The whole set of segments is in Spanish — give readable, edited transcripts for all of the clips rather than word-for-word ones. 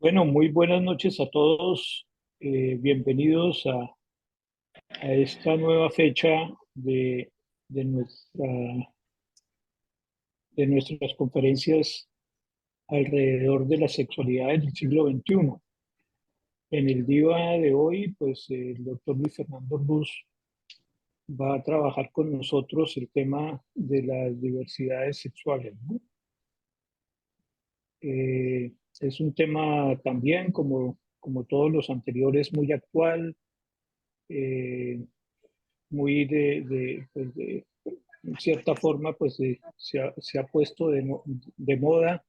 Bueno, muy buenas noches a todos. Bienvenidos a esta nueva fecha de, de nuestra, de nuestras conferencias alrededor de la sexualidad del siglo XXI. En el día de hoy, pues el doctor Luis Fernando Ruz va a trabajar con nosotros el tema de las diversidades sexuales, ¿no? Es un tema también, como todos los anteriores, muy actual, eh, muy pues en cierta forma, pues se ha puesto de moda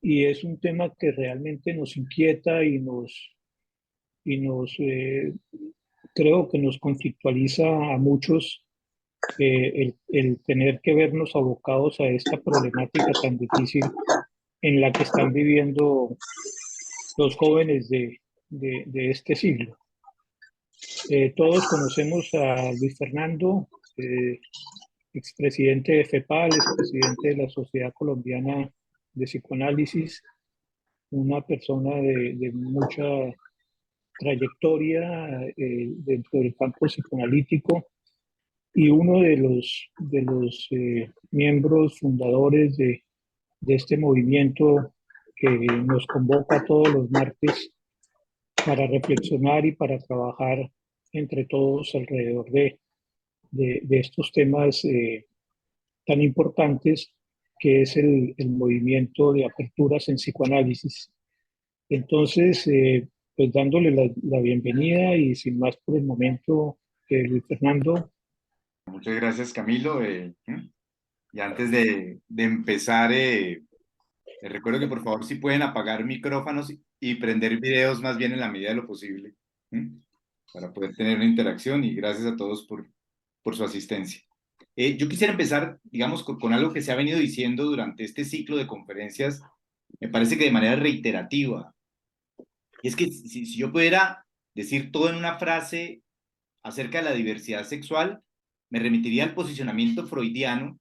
y es un tema que realmente nos inquieta y creo que nos conflictualiza a muchos, el tener que vernos abocados a esta problemática tan difícil en la que están viviendo los jóvenes de este siglo. Todos conocemos a Luis Fernando, expresidente de FEPAL, expresidente de la Sociedad Colombiana de Psicoanálisis, una persona de mucha trayectoria dentro del campo psicoanalítico y uno de los miembros fundadores de este movimiento que nos convoca todos los martes para reflexionar y para trabajar entre todos alrededor de estos temas tan importantes que es el movimiento de aperturas en psicoanálisis. Entonces, pues dándole la bienvenida y sin más por el momento, Luis Fernando. Muchas gracias, Camilo. Y antes de empezar, les recuerdo que por favor si pueden apagar micrófonos y prender videos más bien en la medida de lo posible, ¿m? Para poder tener una interacción y gracias a todos por su asistencia. Yo quisiera empezar, digamos, con algo que se ha venido diciendo durante este ciclo de conferencias, me parece que de manera reiterativa, y es que si yo pudiera decir todo en una frase acerca de la diversidad sexual, me remitiría al posicionamiento freudiano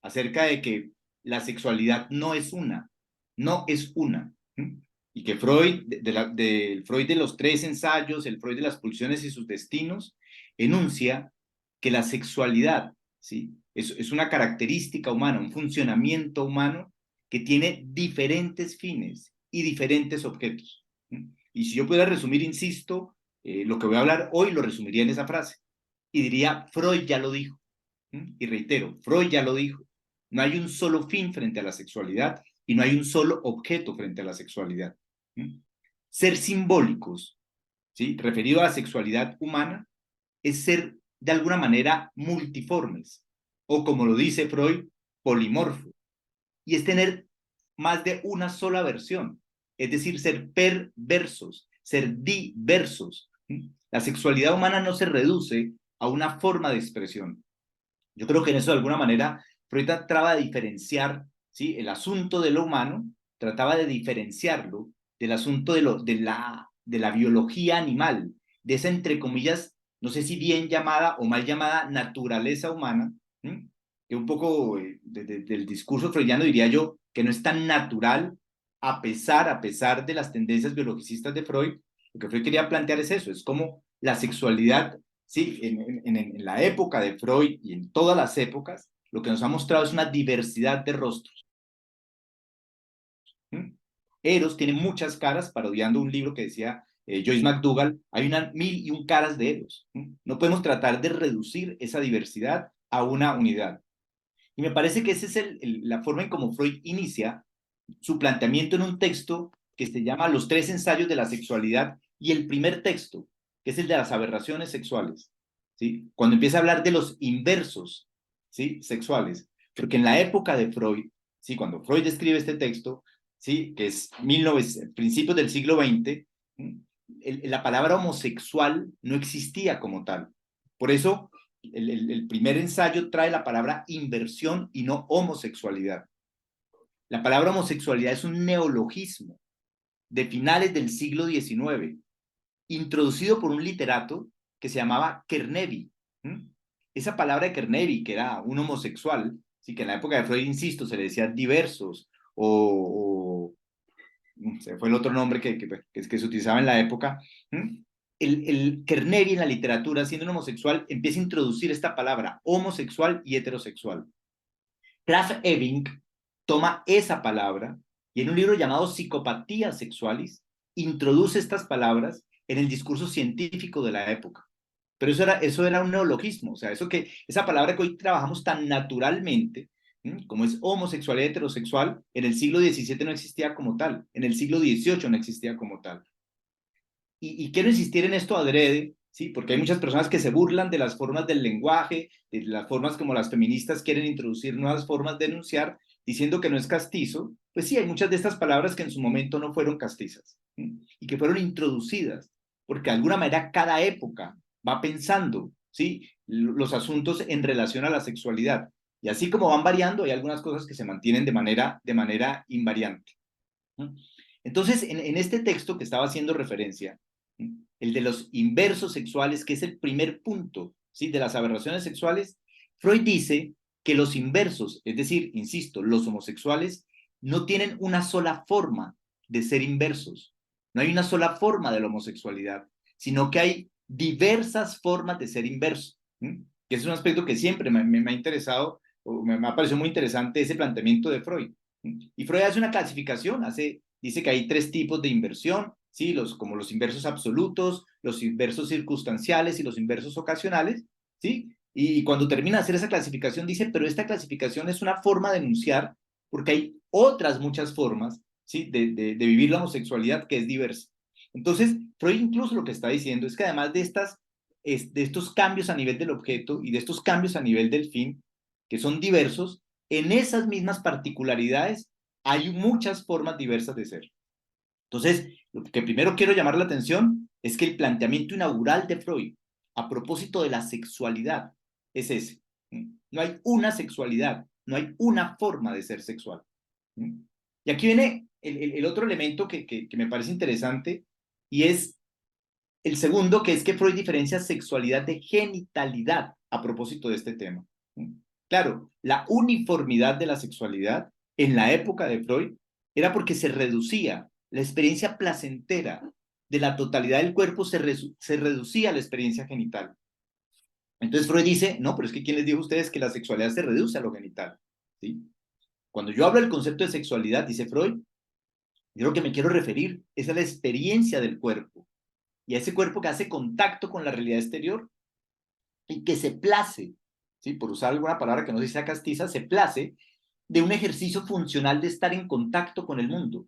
acerca de que la sexualidad no es una, no es una. ¿Mm? Y que Freud, del Freud de los tres ensayos, el Freud de las pulsiones y sus destinos, enuncia que la sexualidad, ¿sí? Es una característica humana, un funcionamiento humano que tiene diferentes fines y diferentes objetos. ¿Mm? Y si yo pudiera resumir, insisto, lo que voy a hablar hoy lo resumiría en esa frase. Y diría, Freud ya lo dijo. ¿Mm? Y reitero, Freud ya lo dijo. No hay un solo fin frente a la sexualidad y no hay un solo objeto frente a la sexualidad. ¿Mm? Ser simbólicos, ¿sí? Referido a la sexualidad humana, es ser de alguna manera multiformes, o como lo dice Freud, polimorfo, y es tener más de una sola versión, es decir, ser perversos, ser diversos. La sexualidad humana no se reduce a una forma de expresión. Yo creo que en eso de alguna manera Freud trataba de diferenciar, ¿sí? El asunto de lo humano, trataba de diferenciarlo del asunto de la biología animal, de esa entre comillas, no sé si bien llamada o mal llamada naturaleza humana, ¿sí? Que un poco del discurso freudiano diría yo que no es tan natural a pesar de las tendencias biologicistas de Freud. Lo que Freud quería plantear es eso, es como la sexualidad, sí, en la época de Freud y en todas las épocas, lo que nos ha mostrado es una diversidad de rostros. ¿Mm? Eros tiene muchas caras, parodiando un libro que decía Joyce McDougall, hay una mil y un caras de Eros. ¿Mm? No podemos tratar de reducir esa diversidad a una unidad. Y me parece que esa es la forma en cómo Freud inicia su planteamiento en un texto que se llama Los tres ensayos de la sexualidad y el primer texto, que es el de las aberraciones sexuales, ¿sí? Cuando empieza a hablar de los inversos, ¿sí? Sexuales, porque en la época de Freud, ¿sí? Cuando Freud escribe este texto, ¿sí? Que es principios del siglo XX, la palabra homosexual no existía como tal. Por eso el primer ensayo trae la palabra inversión y no homosexualidad. La palabra homosexualidad es un neologismo de finales del siglo XIX, introducido por un literato que se llamaba Kernevi. ¿Mm? Esa palabra de Kernevi, que era un homosexual, sí que en la época de Freud, insisto, se le decía diversos o se fue el otro nombre que se utilizaba en la época, el Kerneri en la literatura, siendo un homosexual, empieza a introducir esta palabra, homosexual y heterosexual. Krafft Ebing toma esa palabra y en un libro llamado Psicopatías Sexuales introduce estas palabras en el discurso científico de la época. Pero eso era un neologismo, o sea, esa palabra que hoy trabajamos tan naturalmente, como es homosexual y heterosexual, en el siglo XVII no existía como tal, en el siglo XVIII no existía como tal. Y quiero insistir en esto adrede, ¿sí? Porque hay muchas personas que se burlan de las formas del lenguaje, de las formas como las feministas quieren introducir nuevas formas de enunciar, diciendo que no es castizo. Pues sí, hay muchas de estas palabras que en su momento no fueron castizas, y que fueron introducidas, porque de alguna manera cada época va pensando, ¿sí? Los asuntos en relación a la sexualidad. Y así como van variando, hay algunas cosas que se mantienen de manera invariante. Entonces, en este texto que estaba haciendo referencia, el de los inversos sexuales, que es el primer punto, ¿sí?, de las aberraciones sexuales, Freud dice que los inversos, es decir, insisto, los homosexuales, no tienen una sola forma de ser inversos. No hay una sola forma de la homosexualidad, sino que hay diversas formas de ser inverso. Que es un aspecto que siempre me ha interesado, o me ha parecido muy interesante ese planteamiento de Freud. Y Freud hace una clasificación, dice que hay 3 tipos de inversión, ¿sí? Como los inversos absolutos, los inversos circunstanciales y los inversos ocasionales, ¿sí? Y cuando termina de hacer esa clasificación dice, pero esta clasificación es una forma de enunciar, porque hay otras muchas formas, ¿sí?, de vivir la homosexualidad que es diversa. Entonces, Freud incluso lo que está diciendo es que además de estos cambios a nivel del objeto y de estos cambios a nivel del fin, que son diversos, en esas mismas particularidades hay muchas formas diversas de ser. Entonces, lo que primero quiero llamar la atención es que el planteamiento inaugural de Freud a propósito de la sexualidad es ese. No hay una sexualidad, no hay una forma de ser sexual. Y aquí viene el otro elemento que me parece interesante, y es el segundo, que es que Freud diferencia sexualidad de genitalidad a propósito de este tema. Claro, la uniformidad de la sexualidad en la época de Freud era porque se reducía la experiencia placentera de la totalidad del cuerpo, se reducía a la experiencia genital. Entonces Freud dice, no, pero es que ¿quién les dijo a ustedes que la sexualidad se reduce a lo genital? ¿Sí? Cuando yo hablo del concepto de sexualidad, dice Freud, yo lo que me quiero referir es a la experiencia del cuerpo y a ese cuerpo que hace contacto con la realidad exterior y que se place, ¿sí?, por usar alguna palabra que no sea castiza, se place de un ejercicio funcional de estar en contacto con el mundo.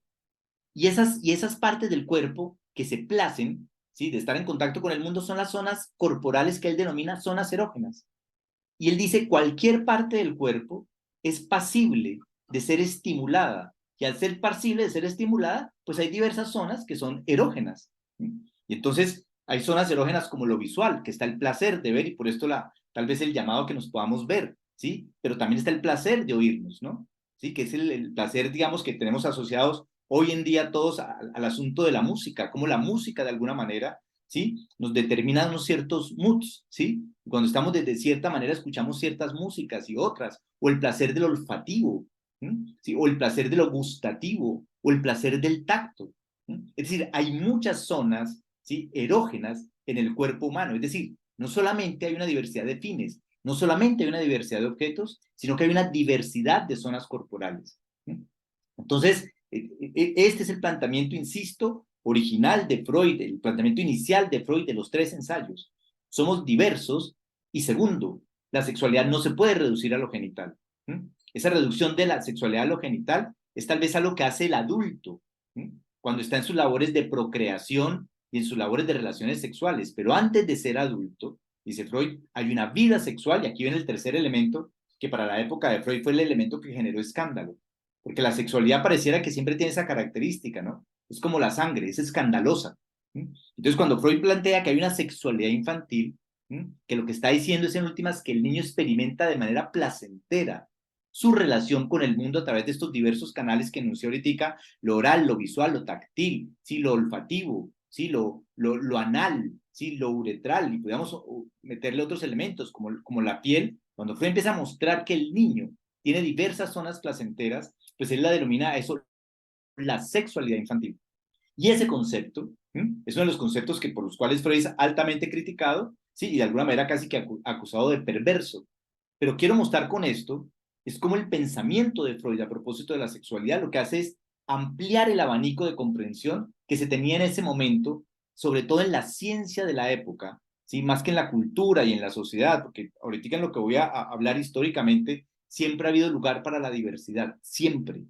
Y esas partes del cuerpo que se placen, ¿sí?, de estar en contacto con el mundo son las zonas corporales que él denomina zonas erógenas. Y él dice, cualquier parte del cuerpo es pasible de ser estimulada. Y al ser pasible de ser estimulada, pues hay diversas zonas que son erógenas. Y entonces hay zonas erógenas como lo visual, que está el placer de ver, y por esto tal vez el llamado que nos podamos ver, ¿sí? Pero también está el placer de oírnos, ¿no? ¿Sí? Que es el placer, digamos, que tenemos asociados hoy en día todos al asunto de la música, como la música de alguna manera, ¿sí?, nos determina unos ciertos moods, ¿sí? Cuando estamos de cierta manera escuchamos ciertas músicas y otras, o el placer del olfativo, ¿sí?, o el placer de lo gustativo, o el placer del tacto. Es decir, hay muchas zonas, ¿sí?, erógenas en el cuerpo humano. Es decir, no solamente hay una diversidad de fines, no solamente hay una diversidad de objetos, sino que hay una diversidad de zonas corporales. Entonces, este es el planteamiento, insisto, original de Freud, el planteamiento inicial de Freud de los 3 ensayos. Somos diversos y segundo, la sexualidad no se puede reducir a lo genital. Esa reducción de la sexualidad a lo genital es tal vez algo que hace el adulto cuando está en sus labores de procreación y en sus labores de relaciones sexuales. Pero antes de ser adulto, dice Freud, hay una vida sexual y aquí viene el tercer elemento que para la época de Freud fue el elemento que generó escándalo. Porque la sexualidad pareciera que siempre tiene esa característica, ¿no? Es como la sangre, es escandalosa. Entonces, cuando Freud plantea que hay una sexualidad infantil, que lo que está diciendo es en últimas que el niño experimenta de manera placentera su relación con el mundo a través de estos diversos canales que enuncié ahorita, lo oral, lo visual, lo táctil, ¿sí?, lo olfativo, ¿sí?, lo anal, ¿sí?, lo uretral, y podemos meterle otros elementos como la piel. Cuando Freud empieza a mostrar que el niño tiene diversas zonas placenteras, pues él la denomina eso la sexualidad infantil. Y ese concepto es uno de los conceptos por los cuales Freud es altamente criticado, ¿sí? Y de alguna manera casi que acusado de perverso. Pero quiero mostrar con esto, es como el pensamiento de Freud a propósito de la sexualidad lo que hace es ampliar el abanico de comprensión que se tenía en ese momento, sobre todo en la ciencia de la época, ¿sí? Más que en la cultura y en la sociedad, porque ahorita en lo que voy a hablar históricamente, siempre ha habido lugar para la diversidad, siempre.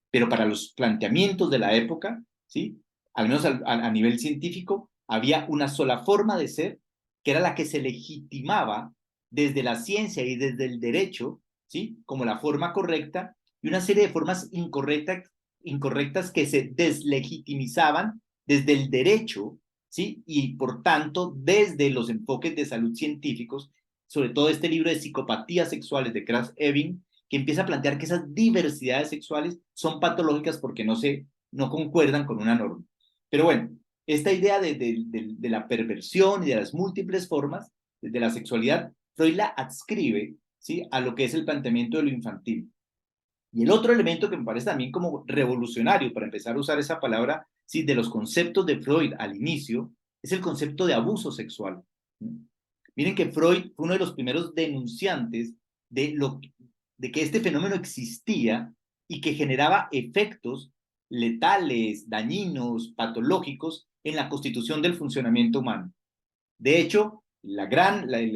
Pero para los planteamientos de la época, ¿sí? Al menos a nivel científico, había una sola forma de ser, que era la que se legitimaba desde la ciencia y desde el derecho, ¿sí? Como la forma correcta, y una serie de formas incorrectas que se deslegitimizaban desde el derecho, ¿sí? Y por tanto, desde los enfoques de salud científicos, sobre todo este libro de Psicopatías Sexuales de Krafft-Ebing, que empieza a plantear que esas diversidades sexuales son patológicas porque no concuerdan con una norma. Pero bueno, esta idea de la perversión y de las múltiples formas de la sexualidad, Freud la adscribe, ¿sí? A lo que es el planteamiento de lo infantil. Y el otro elemento que me parece también como revolucionario para empezar a usar esa palabra, ¿sí? De los conceptos de Freud al inicio, es el concepto de abuso sexual. Miren que Freud fue uno de los primeros denunciantes de que este fenómeno existía y que generaba efectos letales, dañinos, patológicos en la constitución del funcionamiento humano. De hecho, el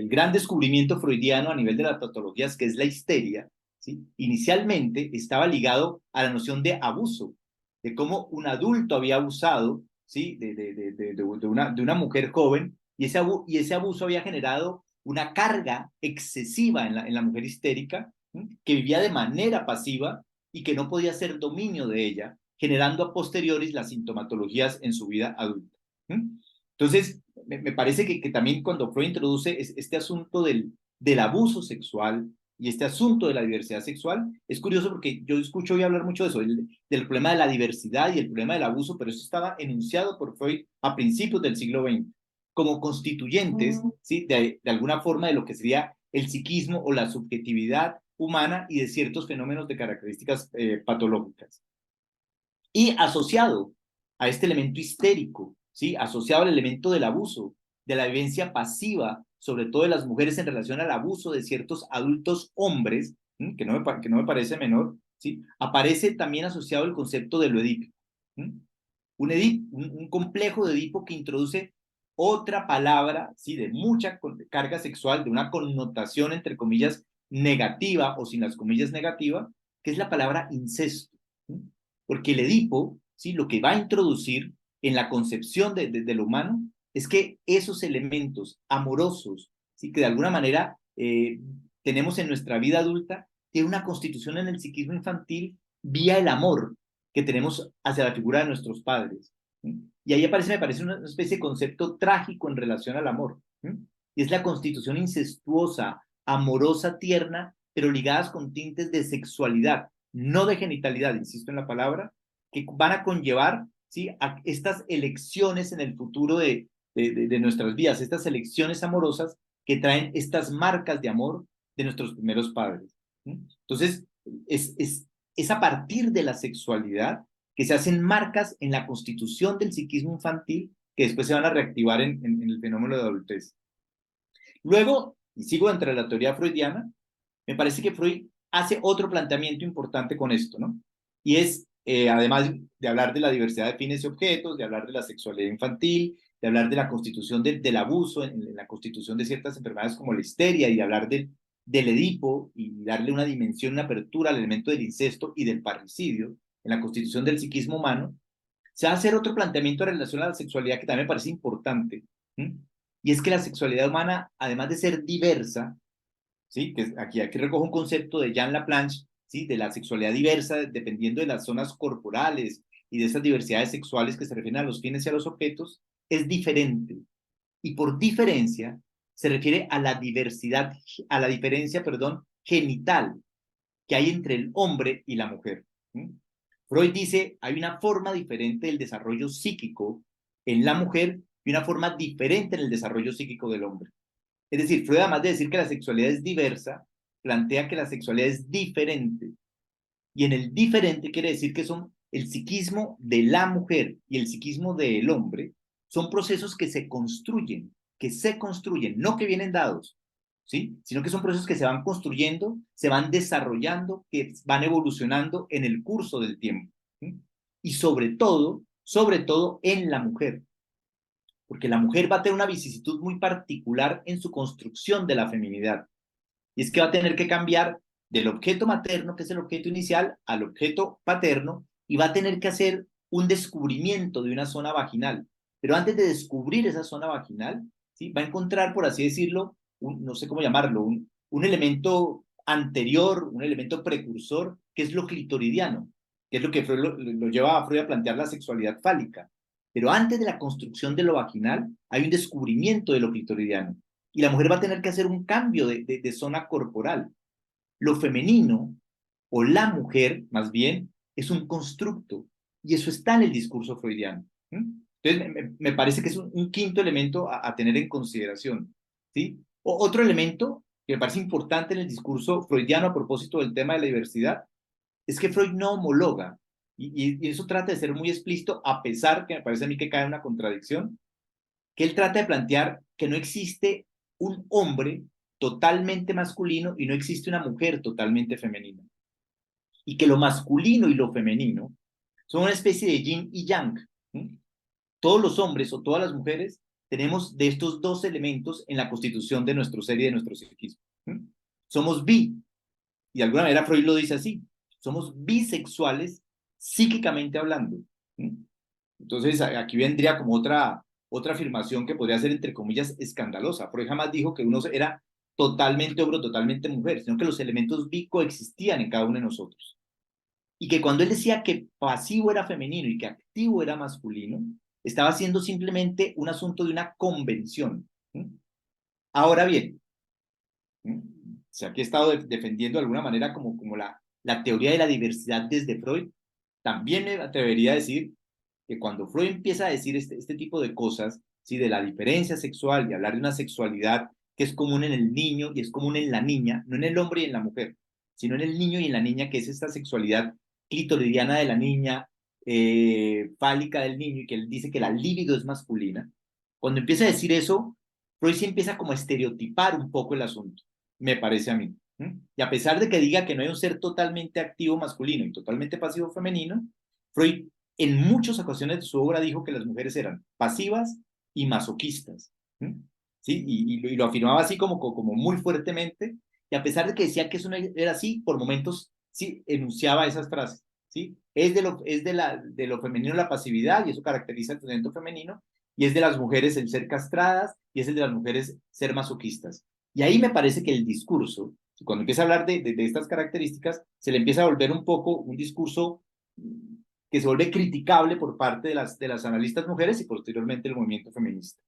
gran descubrimiento freudiano a nivel de las patologías, que es la histeria, ¿sí? Inicialmente estaba ligado a la noción de abuso, de cómo un adulto había abusado, ¿sí? de una mujer joven, y ese abuso había generado una carga excesiva en la mujer histérica, ¿sí? Que vivía de manera pasiva y que no podía hacer dominio de ella, generando a posteriori las sintomatologías en su vida adulta. ¿Sí? Entonces, me parece que también cuando Freud introduce este asunto del abuso sexual y este asunto de la diversidad sexual, es curioso porque yo escucho hoy hablar mucho de eso, del problema de la diversidad y el problema del abuso, pero eso estaba enunciado por Freud a principios del siglo XX, como constituyentes, ¿sí? de alguna forma de lo que sería el psiquismo o la subjetividad humana y de ciertos fenómenos de características patológicas. Y asociado a este elemento histérico, ¿sí? Asociado al elemento del abuso, de la vivencia pasiva, sobre todo de las mujeres en relación al abuso de ciertos adultos hombres, ¿sí? que no me parece menor, ¿sí? Aparece también asociado el concepto de lo edípico. ¿Sí? Un complejo de Edipo que introduce otra palabra, ¿sí? De mucha carga sexual, de una connotación, entre comillas, negativa o sin las comillas negativa, que es la palabra incesto. ¿Sí? Porque el Edipo, ¿sí? Lo que va a introducir en la concepción de lo humano es que esos elementos amorosos, ¿sí? Que de alguna manera tenemos en nuestra vida adulta, tiene una constitución en el psiquismo infantil vía el amor que tenemos hacia la figura de nuestros padres. ¿Sí? Y ahí me parece una especie de concepto trágico en relación al amor. ¿Sí? Y es la constitución incestuosa, amorosa, tierna, pero ligadas con tintes de sexualidad, no de genitalidad, insisto en la palabra, que van a conllevar, ¿sí? A estas elecciones en el futuro de nuestras vidas, estas elecciones amorosas que traen estas marcas de amor de nuestros primeros padres. ¿Sí? Entonces, es a partir de la sexualidad que se hacen marcas en la constitución del psiquismo infantil que después se van a reactivar en el fenómeno de adultez. Luego, y sigo entre la teoría freudiana, me parece que Freud hace otro planteamiento importante con esto, ¿no? Y es, además de hablar de la diversidad de fines y objetos, de hablar de la sexualidad infantil, de hablar de la constitución del abuso, en la constitución de ciertas enfermedades como la histeria, y de hablar del Edipo, y darle una dimensión, una apertura al elemento del incesto y del parricidio, en la constitución del psiquismo humano, se va a hacer otro planteamiento en relación a la sexualidad que también me parece importante, ¿sí? Y es que la sexualidad humana, además de ser diversa, ¿sí? Que aquí recojo un concepto de Jean Laplanche, ¿sí? De la sexualidad diversa, dependiendo de las zonas corporales y de esas diversidades sexuales que se refieren a los fines y a los objetos, es diferente. Y por diferencia, se refiere a la diversidad, a la diferencia, perdón, genital que hay entre el hombre y la mujer. ¿Sí? Freud dice, hay una forma diferente del desarrollo psíquico en la mujer y una forma diferente en el desarrollo psíquico del hombre. Es decir, Freud, además de decir que la sexualidad es diversa, plantea que la sexualidad es diferente. Y en el diferente quiere decir que el psiquismo de la mujer y el psiquismo del hombre son procesos que se construyen, no que vienen dados, ¿sí? Sino que son procesos que se van construyendo, se van desarrollando, que van evolucionando en el curso del tiempo, ¿sí? Y sobre todo en la mujer, porque la mujer va a tener una vicisitud muy particular en su construcción de la feminidad, y es que va a tener que cambiar del objeto materno, que es el objeto inicial, al objeto paterno, y va a tener que hacer un descubrimiento de una zona vaginal. Pero antes de descubrir esa zona vaginal, ¿sí? Va a encontrar, por así decirlo, no sé cómo llamarlo, un elemento anterior, un elemento precursor, que es lo clitoridiano, que es lo que Freud lo lleva a Freud a plantear la sexualidad fálica. Pero antes de la construcción de lo vaginal, hay un descubrimiento de lo clitoridiano. Y la mujer va a tener que hacer un cambio de zona corporal. Lo femenino, o la mujer, más bien, es un constructo. Y eso está en el discurso freudiano. Entonces, me parece que es un quinto elemento a tener en consideración, ¿sí? Otro elemento que me parece importante en el discurso freudiano a propósito del tema de la diversidad es que Freud no homologa. Y eso trata de ser muy explícito, a pesar que me parece a mí que cae en una contradicción, que él trata de plantear que no existe un hombre totalmente masculino y no existe una mujer totalmente femenina. Y que lo masculino y lo femenino son una especie de yin y yang. ¿Sí? Todos los hombres o todas las mujeres tenemos de estos dos elementos en la constitución de nuestro ser y de nuestro psiquismo. ¿Sí? Somos bi, y de alguna manera Freud lo dice así, somos bisexuales psíquicamente hablando. ¿Sí? Entonces aquí vendría como otra afirmación que podría ser entre comillas escandalosa. Freud jamás dijo que uno era totalmente hombre o totalmente mujer, sino que los elementos bi coexistían en cada uno de nosotros. Y que cuando él decía que pasivo era femenino y que activo era masculino, estaba haciendo simplemente un asunto de una convención. ¿Sí? Ahora bien, ¿sí? Si aquí he estado defendiendo de alguna manera como la teoría de la diversidad desde Freud, también me atrevería a decir que cuando Freud empieza a decir este tipo de cosas, ¿sí? De la diferencia sexual y hablar de una sexualidad que es común en el niño y es común en la niña, no en el hombre y en la mujer, sino en el niño y en la niña, que es esta sexualidad clitoridiana de la niña, fálica del niño, y que él dice que la libido es masculina. Cuando empieza a decir eso, Freud sí empieza como a estereotipar un poco el asunto, me parece a mí. Y a pesar de que diga que no hay un ser totalmente activo masculino y totalmente pasivo femenino, Freud en muchas ocasiones de su obra dijo que las mujeres eran pasivas y masoquistas. ¿Sí? Y lo afirmaba así como muy fuertemente, y a pesar de que decía que eso no era así, por momentos sí enunciaba esas frases. ¿Sí? Es de lo femenino la pasividad, y eso caracteriza el talento femenino, y es de las mujeres el ser castradas, y es el de las mujeres ser masoquistas. Y ahí me parece que el discurso, cuando empieza a hablar de estas características, se le empieza a volver un poco un discurso que se vuelve criticable por parte de las analistas mujeres y posteriormente el movimiento feminista.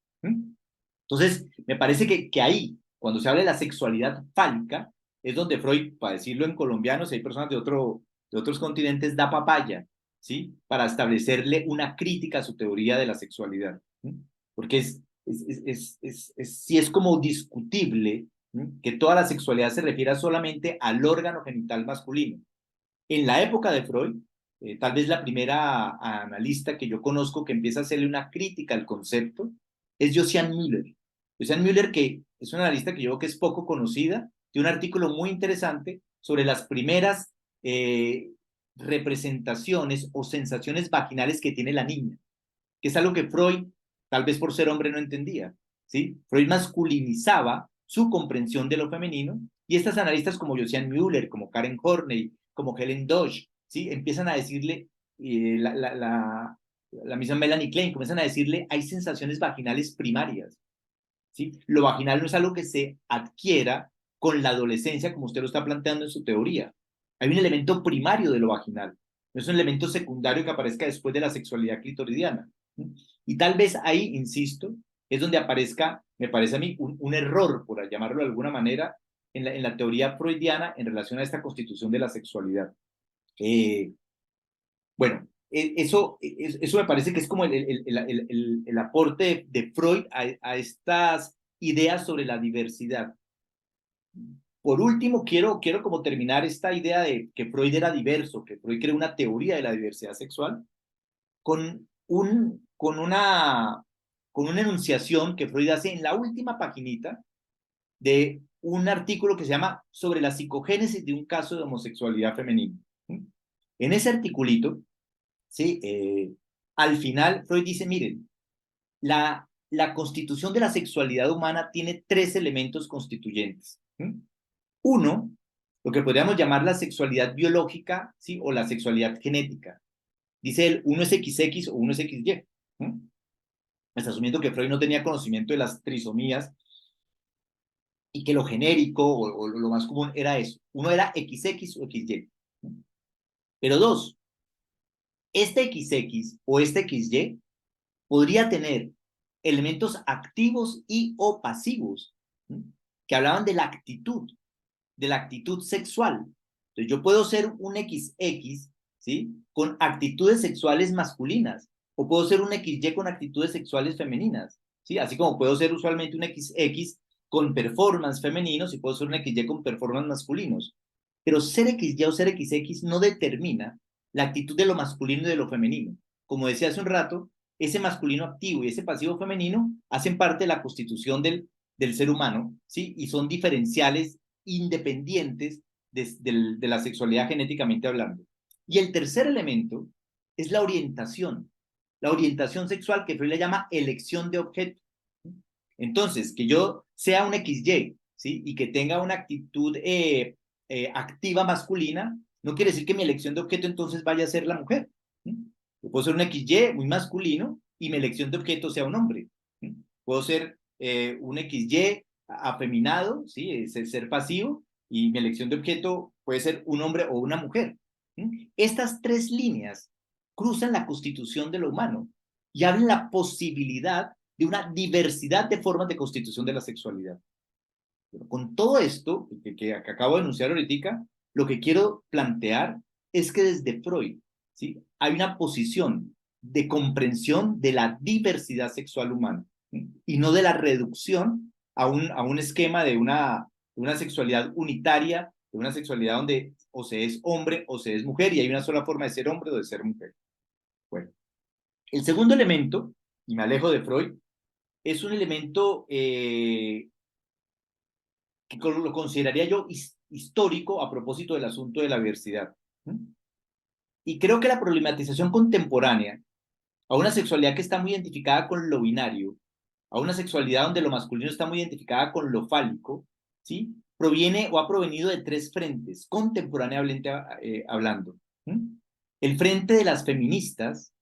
Entonces, me parece que ahí, cuando se habla de la sexualidad fálica, es donde Freud, para decirlo en colombiano, si hay personas de otros continentes, da papaya, ¿sí? Para establecerle una crítica a su teoría de la sexualidad. ¿Sí? Porque sí es como discutible, ¿sí? Que toda la sexualidad se refiera solamente al órgano genital masculino. En la época de Freud, tal vez la primera analista que yo conozco que empieza a hacerle una crítica al concepto es Josiane Müller. Josiane Müller, que es una analista que yo creo que es poco conocida, tiene un artículo muy interesante sobre las primeras representaciones o sensaciones vaginales que tiene la niña, que es algo que Freud, tal vez por ser hombre, no entendía. ¿Sí? Freud masculinizaba su comprensión de lo femenino, y estas analistas como Josiane Müller, como Karen Horney, como Helen Dodge, ¿sí? Empiezan a decirle, la misma Melanie Klein, comienzan a decirle, hay sensaciones vaginales primarias. ¿Sí? Lo vaginal no es algo que se adquiera con la adolescencia, como usted lo está planteando en su teoría. Hay un elemento primario de lo vaginal, no es un elemento secundario que aparezca después de la sexualidad clitoridiana. Y tal vez ahí, insisto, es donde aparezca, me parece a mí, un error, por llamarlo de alguna manera, en la teoría freudiana en relación a esta constitución de la sexualidad. Bueno, eso me parece que es como el aporte de Freud a estas ideas sobre la diversidad. Por último, quiero como terminar esta idea de que Freud era diverso, que Freud creó una teoría de la diversidad sexual, con una enunciación que Freud hace en la última paginita de un artículo que se llama Sobre la psicogénesis de un caso de homosexualidad femenina. En ese articulito, ¿sí? Al final, Freud dice, miren, la constitución de la sexualidad humana tiene 3 elementos constituyentes. Uno, lo que podríamos llamar la sexualidad biológica, ¿sí? O la sexualidad genética. Dice él, uno es XX o uno es XY. Está asumiendo que Freud no tenía conocimiento de las trisomías y que lo genérico o lo más común era eso. Uno era XX o XY. Pero 2, este XX o este XY podría tener elementos activos y o pasivos, que hablaban de la actitud sexual. Entonces yo puedo ser un XX, ¿sí? Con actitudes sexuales masculinas, o puedo ser un XY con actitudes sexuales femeninas, ¿sí? Así como puedo ser usualmente un XX con performance femeninos y puedo ser un XY con performance masculinos. Pero ser XY o ser XX no determina la actitud de lo masculino y de lo femenino. Como decía hace un rato, ese masculino activo y ese pasivo femenino hacen parte de la constitución del ser humano, ¿sí? Y son diferenciales independientes de la sexualidad genéticamente hablando. Y el tercer elemento es la orientación sexual que Freud le llama elección de objeto. Entonces, que yo sea un XY, ¿sí? Y que tenga una actitud activa masculina, no quiere decir que mi elección de objeto entonces vaya a ser la mujer. Yo puedo ser un XY muy masculino y mi elección de objeto sea un hombre. Puedo ser un XY afeminado, ¿sí? Ser pasivo, y mi elección de objeto puede ser un hombre o una mujer. Estas 3 líneas cruzan la constitución de lo humano y abren la posibilidad de una diversidad de formas de constitución de la sexualidad. Pero con todo esto que acabo de enunciar ahorita, lo que quiero plantear es que desde Freud, ¿sí? Hay una posición de comprensión de la diversidad sexual humana, ¿sí? Y no de la reducción a un esquema de una sexualidad unitaria, de una sexualidad donde o se es hombre o se es mujer y hay una sola forma de ser hombre o de ser mujer. Bueno, el segundo elemento, y me alejo de Freud, es un elemento que lo consideraría yo histórico a propósito del asunto de la diversidad. Y creo que la problematización contemporánea a una sexualidad que está muy identificada con lo binario, a una sexualidad donde lo masculino está muy identificada con lo fálico, ¿sí? Proviene o ha provenido de 3 frentes, contemporáneamente hablando. El frente de las feministas,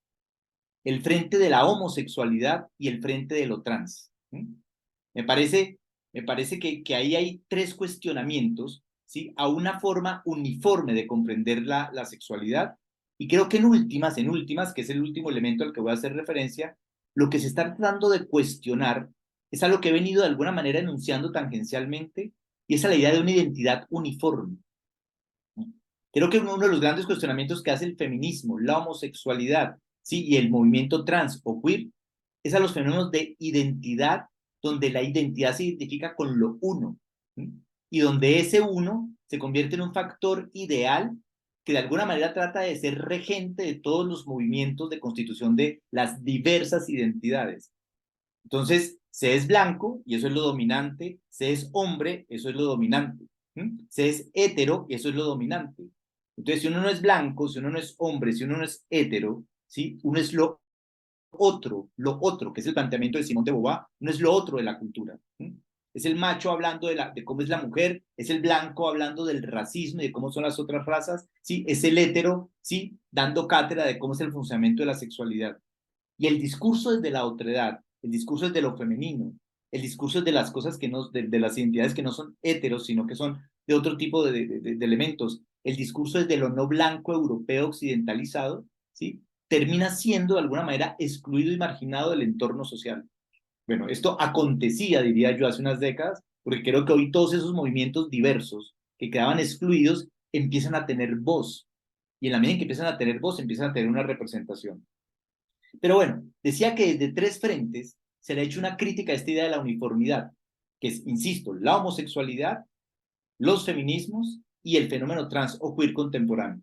el frente de la homosexualidad y el frente de lo trans. Me parece que ahí hay 3 cuestionamientos, ¿sí? A una forma uniforme de comprender la sexualidad, y creo que en últimas, que es el último elemento al que voy a hacer referencia, lo que se está tratando de cuestionar es algo que he venido de alguna manera enunciando tangencialmente, y es la idea de una identidad uniforme. Creo que uno de los grandes cuestionamientos que hace el feminismo, la homosexualidad, ¿sí? Y el movimiento trans o queer, es a los fenómenos de identidad, donde la identidad se identifica con lo uno, ¿sí? Y donde ese uno se convierte en un factor ideal que de alguna manera trata de ser regente de todos los movimientos de constitución de las diversas identidades. Entonces, se es blanco y eso es lo dominante, se es hombre, eso es lo dominante, se es hetero y eso es lo dominante. Entonces, si uno no es blanco, si uno no es hombre, si uno no es hetero, ¿sí? Uno es lo otro, que es el planteamiento de Simón de Beauvoir, no es lo otro de la cultura. Es el macho hablando de cómo es la mujer, es el blanco hablando del racismo y de cómo son las otras razas, ¿sí? Es el hetero, ¿sí? Dando cátedra de cómo es el funcionamiento de la sexualidad. Y el discurso desde la otredad, el discurso es de lo femenino, el discurso es de las cosas que no, de las identidades que no son heteros, sino que son de otro tipo de elementos. El discurso es de lo no blanco europeo occidentalizado, ¿sí? Termina siendo de alguna manera excluido y marginado del entorno social. Bueno, esto acontecía, diría yo, hace unas décadas, porque creo que hoy todos esos movimientos diversos que quedaban excluidos empiezan a tener voz. Y en la medida en que empiezan a tener voz, empiezan a tener una representación. Pero bueno, decía que desde 3 frentes se le ha hecho una crítica a esta idea de la uniformidad, que es, insisto, la homosexualidad, los feminismos y el fenómeno trans o queer contemporáneo.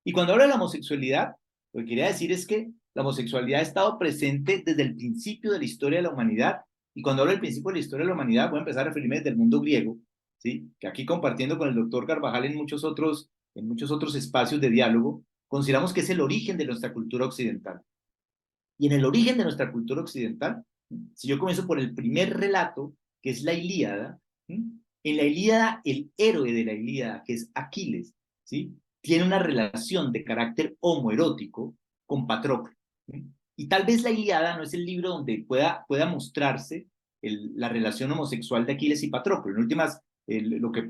Y cuando hablo de la homosexualidad, lo que quería decir es que la homosexualidad ha estado presente desde el principio de la historia de la humanidad. Y cuando hablo del principio de la historia de la humanidad, voy a empezar a referirme desde el mundo griego, ¿sí? Que aquí compartiendo con el doctor Carvajal en muchos otros espacios de diálogo, consideramos que es el origen de nuestra cultura occidental. Y en el origen de nuestra cultura occidental, si yo comienzo por el primer relato, que es la Ilíada, en la Ilíada, el héroe de la Ilíada, que es Aquiles, ¿sí? Tiene una relación de carácter homoerótico con Patroclo. Y tal vez la Ilíada no es el libro donde pueda mostrarse la relación homosexual de Aquiles y Patroclo. En últimas, lo que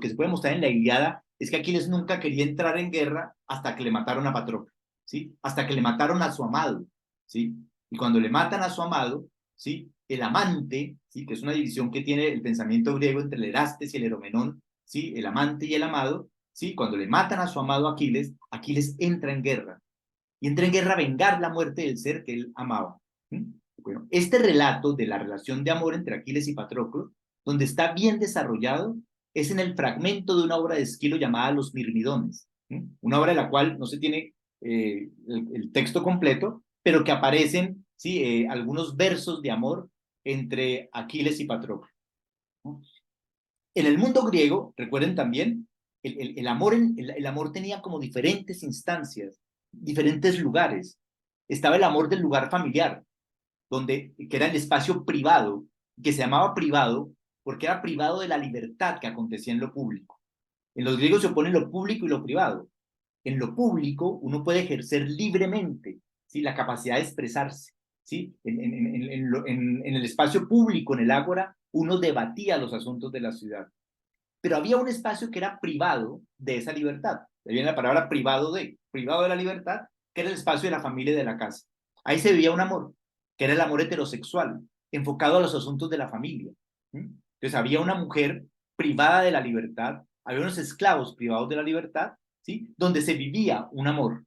se puede mostrar en la Ilíada es que Aquiles nunca quería entrar en guerra hasta que le mataron a Patroclo, ¿sí? Hasta que le mataron a su amado, ¿sí? Y cuando le matan a su amado, ¿sí? El amante, ¿sí? Que es una división que tiene el pensamiento griego entre el Erastes y el Eromenón, ¿sí? El amante y el amado, ¿sí? Cuando le matan a su amado Aquiles, Aquiles entra en guerra. Y entra en guerra a vengar la muerte del ser que él amaba. Bueno, este relato de la relación de amor entre Aquiles y Patroclo, donde está bien desarrollado, es en el fragmento de una obra de Esquilo llamada Los Mirmidones, una obra de la cual no se tiene el texto completo, pero que aparecen, ¿sí? Algunos versos de amor entre Aquiles y Patroclo. En el mundo griego, recuerden también, el amor tenía como diferentes instancias, diferentes lugares. Estaba el amor del lugar familiar, que era el espacio privado, que se llamaba privado porque era privado de la libertad que acontecía en lo público. En los griegos se opone lo público y lo privado. En lo público uno puede ejercer libremente, ¿sí? La capacidad de expresarse. ¿Sí? En el espacio público, en el ágora, uno debatía los asuntos de la ciudad. Pero había un espacio que era privado de esa libertad. Ahí viene la palabra privado de la libertad, que era el espacio de la familia y de la casa. Ahí se vivía un amor, que era el amor heterosexual, enfocado a los asuntos de la familia. Entonces había una mujer privada de la libertad, había unos esclavos privados de la libertad, ¿sí? Donde se vivía un amor.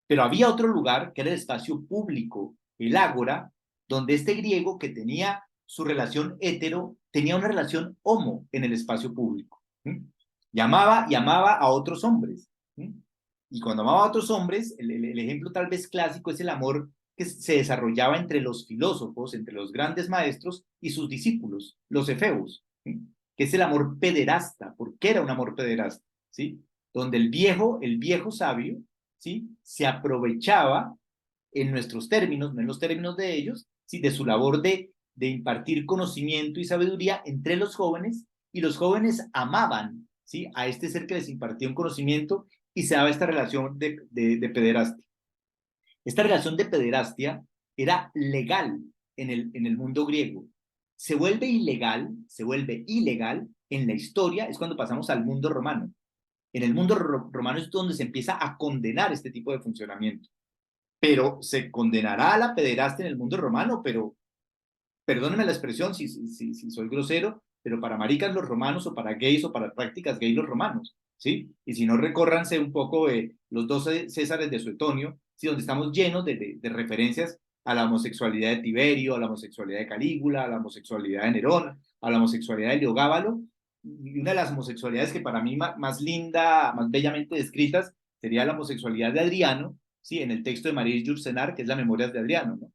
Pero había otro lugar, que era el espacio público, el ágora, donde este griego que tenía su relación hetero, tenía una relación homo en el espacio público. Llamaba a otros hombres. Y cuando amaba a otros hombres, el ejemplo tal vez clásico es el amor que se desarrollaba entre los filósofos, entre los grandes maestros y sus discípulos, los efebos, que es el amor pederasta. ¿Por qué era un amor pederasta? ¿Sí? Donde el viejo sabio, ¿sí? Se aprovechaba en nuestros términos, no en los términos de ellos, ¿sí? De su labor de impartir conocimiento y sabiduría entre los jóvenes, y los jóvenes amaban, ¿sí? A este ser que les impartía un conocimiento, y se daba esta relación de pederastia. Esta relación de pederastia era legal en el mundo griego. Se vuelve ilegal en la historia, es cuando pasamos al mundo romano. En el mundo romano es donde se empieza a condenar este tipo de funcionamiento. Pero se condenará a la pederastia en el mundo romano, pero perdónenme la expresión si soy grosero, pero para maricas los romanos o para gays o para prácticas gays los romanos, ¿sí? Y si no, recórranse un poco los 12 Césares de Suetonio, ¿sí? Donde estamos llenos de referencias a la homosexualidad de Tiberio, a la homosexualidad de Calígula, a la homosexualidad de Nerón, a la homosexualidad de Heliogábalo, y una de las homosexualidades que para mí más linda, más bellamente descritas, sería la homosexualidad de Adriano, ¿sí? En el texto de Marie Yourcenar, que es la Memorias de Adriano, ¿no?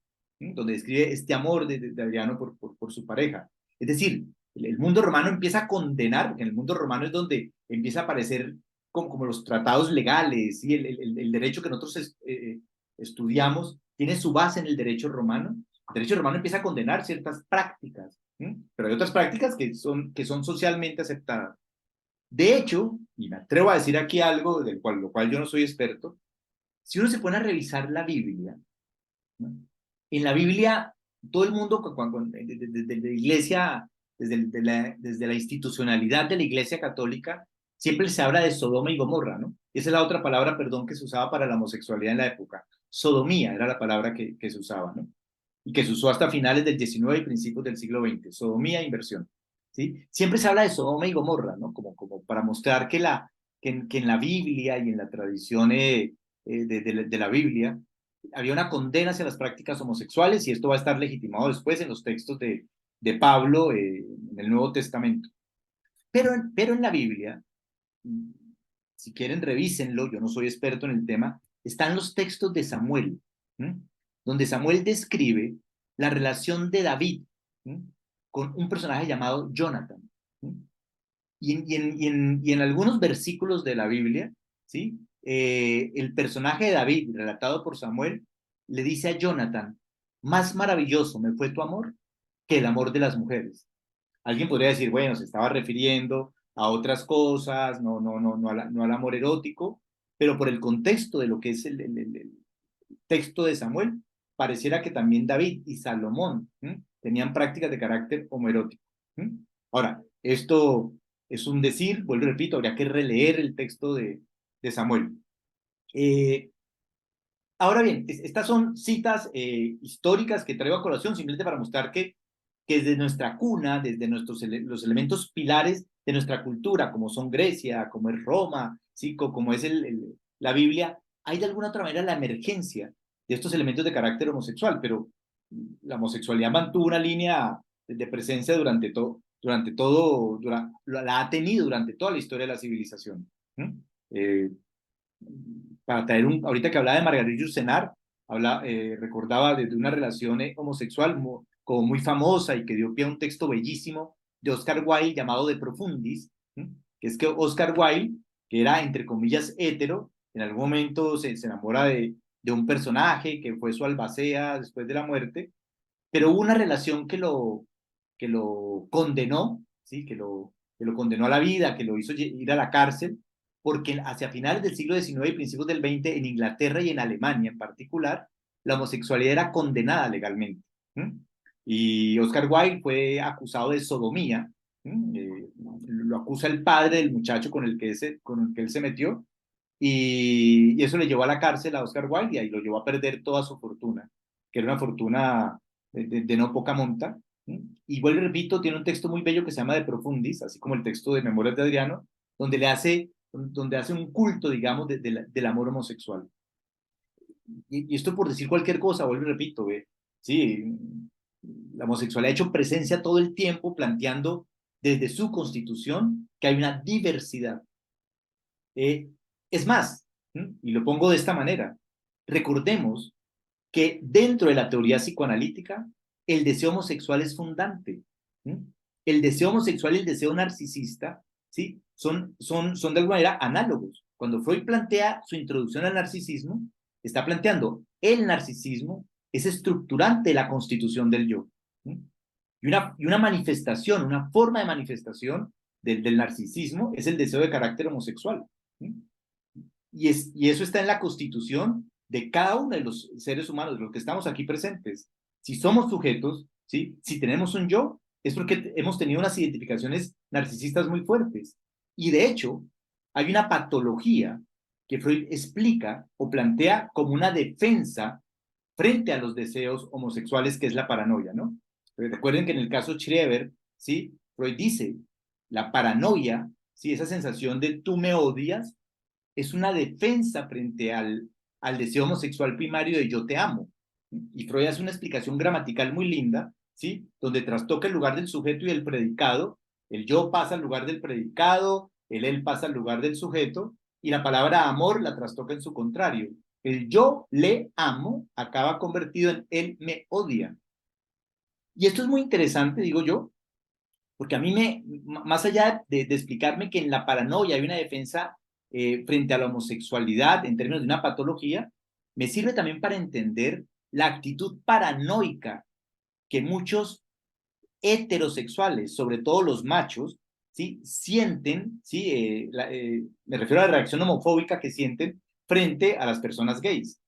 Donde describe este amor de Adriano por su pareja. Es decir, el mundo romano empieza a condenar, en el mundo romano es donde empieza a aparecer como los tratados legales, ¿sí? El derecho que nosotros estudiamos tiene su base en el derecho romano. El derecho romano empieza a condenar ciertas prácticas, pero hay otras prácticas que son socialmente aceptadas. De hecho, y me atrevo a decir aquí algo lo cual yo no soy experto, si uno se pone a revisar la Biblia, ¿no? En la Biblia, todo el mundo, desde la iglesia, desde la institucionalidad de la iglesia católica, siempre se habla de Sodoma y Gomorra, ¿no? Esa es la otra palabra, perdón, que se usaba para la homosexualidad en la época. Sodomía era la palabra que se usaba, ¿no? Y que se usó hasta finales del XIX y principios del siglo XX. Sodomía e inversión, ¿sí? Siempre se habla de Sodoma y Gomorra, ¿no? Como para mostrar que en la Biblia y en la tradición de la Biblia había una condena hacia las prácticas homosexuales, y esto va a estar legitimado después en los textos de de Pablo en el Nuevo Testamento. Pero en la Biblia, si quieren revísenlo, yo no soy experto en el tema, están los textos de Samuel, donde Samuel describe la relación de David con un personaje llamado Jonathan. Y en algunos versículos de la Biblia, ¿sí? El personaje de David, relatado por Samuel, le dice a Jonathan, más maravilloso me fue tu amor que el amor de las mujeres. Alguien podría decir, bueno, se estaba refiriendo a otras cosas, no al amor erótico, pero por el contexto de lo que es el texto de Samuel, pareciera que también David y Salomón tenían prácticas de carácter homoerótico. Ahora, esto es un decir, vuelvo y repito, habría que releer el texto de Samuel. Ahora bien, estas son citas históricas que traigo a colación simplemente para mostrar que desde nuestra cuna, desde los elementos pilares de nuestra cultura, como son Grecia, como es Roma, ¿sí? Como es la Biblia, hay de alguna otra manera la emergencia de estos elementos de carácter homosexual, pero la homosexualidad mantuvo una línea de presencia la ha tenido durante toda la historia de la civilización. Eh, para traer ahorita que hablaba de Margarita Yourcenar, recordaba de una relación homosexual como muy famosa y que dio pie a un texto bellísimo de Oscar Wilde llamado De Profundis, que es que Oscar Wilde, que era entre comillas hetero, en algún momento se enamora de un personaje que fue su albacea después de la muerte, pero hubo una relación que lo condenó, ¿sí? Que lo condenó a la vida, que lo hizo ir a la cárcel, porque hacia finales del siglo XIX y principios del XX, en Inglaterra y en Alemania en particular, la homosexualidad era condenada legalmente. Y Oscar Wilde fue acusado de sodomía. Lo acusa el padre del muchacho con el que él se metió, y eso le llevó a la cárcel a Oscar Wilde y ahí lo llevó a perder toda su fortuna, que era una fortuna de no poca monta. Y vuelvo y repito, tiene un texto muy bello que se llama De Profundis, así como el texto de Memorias de Adriano, donde hace un culto, digamos, del amor homosexual. Y esto por decir cualquier cosa, vuelvo y repito, sí, la homosexualidad ha hecho presencia todo el tiempo, planteando desde su constitución que hay una diversidad. Es más, y lo pongo de esta manera, recordemos que dentro de la teoría psicoanalítica, el deseo homosexual es fundante. El deseo homosexual y el deseo narcisista, ¿sí? Son de alguna manera análogos. Cuando Freud plantea su introducción al narcisismo, está planteando el narcisismo es estructurante de la constitución del yo. Y una manifestación, una forma de manifestación del narcisismo es el deseo de carácter homosexual. Y eso está en la constitución de cada uno de los seres humanos, de los que estamos aquí presentes. Si somos sujetos, ¿sí? Si tenemos un yo, es porque hemos tenido unas identificaciones narcisistas muy fuertes. Y de hecho, hay una patología que Freud explica o plantea como una defensa frente a los deseos homosexuales, que es la paranoia, ¿no? Recuerden que en el caso Schreber, ¿sí? Freud dice, la paranoia, ¿sí? Esa sensación de tú me odias, es una defensa frente al deseo homosexual primario de yo te amo. Y Freud hace una explicación gramatical muy linda, ¿sí? Donde trastoca el lugar del sujeto y el predicado, el yo pasa al lugar del predicado, el él pasa al lugar del sujeto, y la palabra amor la trastoca en su contrario. El yo le amo acaba convertido en él me odia. Y esto es muy interesante, digo yo, porque a mí más allá de explicarme que en la paranoia hay una defensa frente a la homosexualidad en términos de una patología, me sirve también para entender la actitud paranoica que muchos heterosexuales, sobre todo los machos, ¿sí? Sienten, ¿sí? Me refiero a la reacción homofóbica que sienten frente a las personas gays.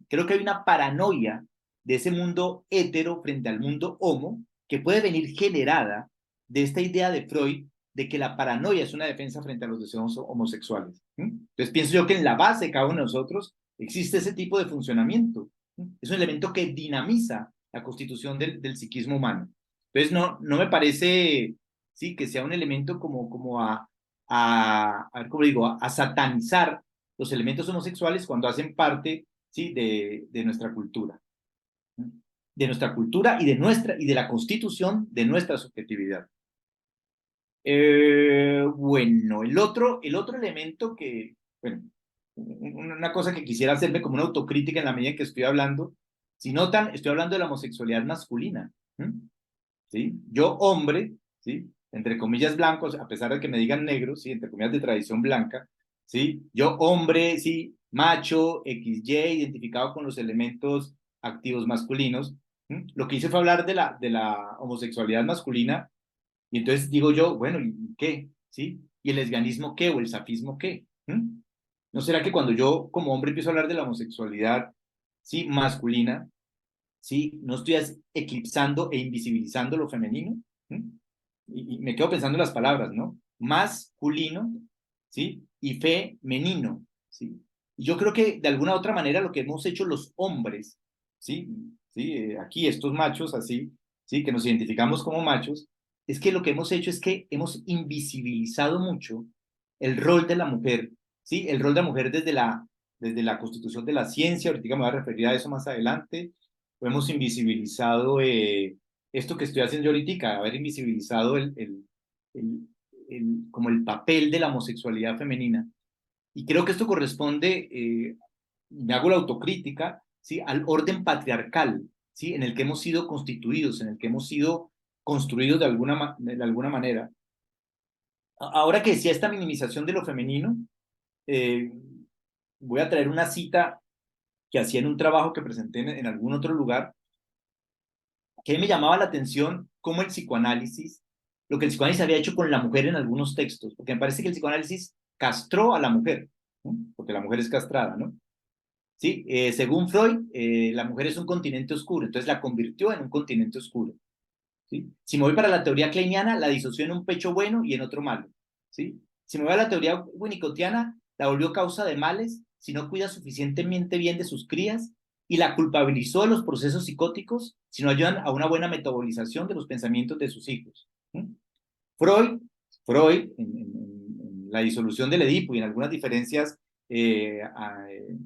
Creo que hay una paranoia de ese mundo hetero frente al mundo homo que puede venir generada de esta idea de Freud de que la paranoia es una defensa frente a los deseos homosexuales. Entonces pienso yo que en la base de cada uno de nosotros existe ese tipo de funcionamiento. Es un elemento que dinamiza la constitución del psiquismo humano. Entonces no me parece, sí, que sea un elemento como a ver cómo digo, a satanizar los elementos homosexuales cuando hacen parte, sí, de nuestra cultura. de nuestra cultura y de la constitución de nuestra subjetividad. Bueno, el otro elemento que, bueno, una cosa que quisiera hacerme como una autocrítica en la medida en que estoy hablando, si notan, estoy hablando de la homosexualidad masculina, ¿sí? Yo, hombre, ¿sí? Entre comillas blancos, a pesar de que me digan negro, ¿sí? Entre comillas de tradición blanca, ¿sí? Yo, hombre, ¿sí? Macho, XY, identificado con los elementos activos masculinos, lo que hice fue hablar de la homosexualidad masculina, y entonces digo yo, bueno, ¿y qué? ¿Sí? ¿Y el lesbianismo qué? ¿O el safismo qué? ¿No será que cuando yo como hombre empiezo a hablar de la homosexualidad, ¿sí? Masculina, ¿sí? No estoy eclipsando e invisibilizando lo femenino. Y me quedo pensando en las palabras, ¿no? Masculino, ¿sí? Y femenino, ¿sí? Y yo creo que de alguna u otra manera lo que hemos hecho los hombres, ¿sí? ¿Sí? Aquí estos machos así, ¿sí? Que nos identificamos como machos, es que lo que hemos hecho es que hemos invisibilizado mucho el rol de la mujer, ¿sí? El rol de la mujer desde la constitución de la ciencia, ahorita me voy a referir a eso más adelante, hemos invisibilizado esto que estoy haciendo yo ahorita, haber invisibilizado como el papel de la homosexualidad femenina. Y creo que esto corresponde, me hago la autocrítica, ¿sí? Al orden patriarcal, ¿sí? En el que hemos sido constituidos, en el que hemos sido construidos de alguna manera. Ahora que decía esta minimización de lo femenino, eh, voy a traer una cita que hacía en un trabajo que presenté en algún otro lugar, que me llamaba la atención cómo el psicoanálisis, lo que el psicoanálisis había hecho con la mujer en algunos textos, porque me parece que el psicoanálisis castró a la mujer, ¿no? Porque la mujer es castrada, ¿no? Sí, según Freud, la mujer es un continente oscuro, entonces la convirtió en un continente oscuro. ¿Sí? Si me voy para la teoría kleiniana, la disoció en un pecho bueno y en otro malo. ¿Sí? Si me voy a la teoría winnicottiana, la volvió causa de males si no cuida suficientemente bien de sus crías y la culpabilizó de los procesos psicóticos si no ayudan a una buena metabolización de los pensamientos de sus hijos. Freud, en la disolución del Edipo y en algunas diferencias,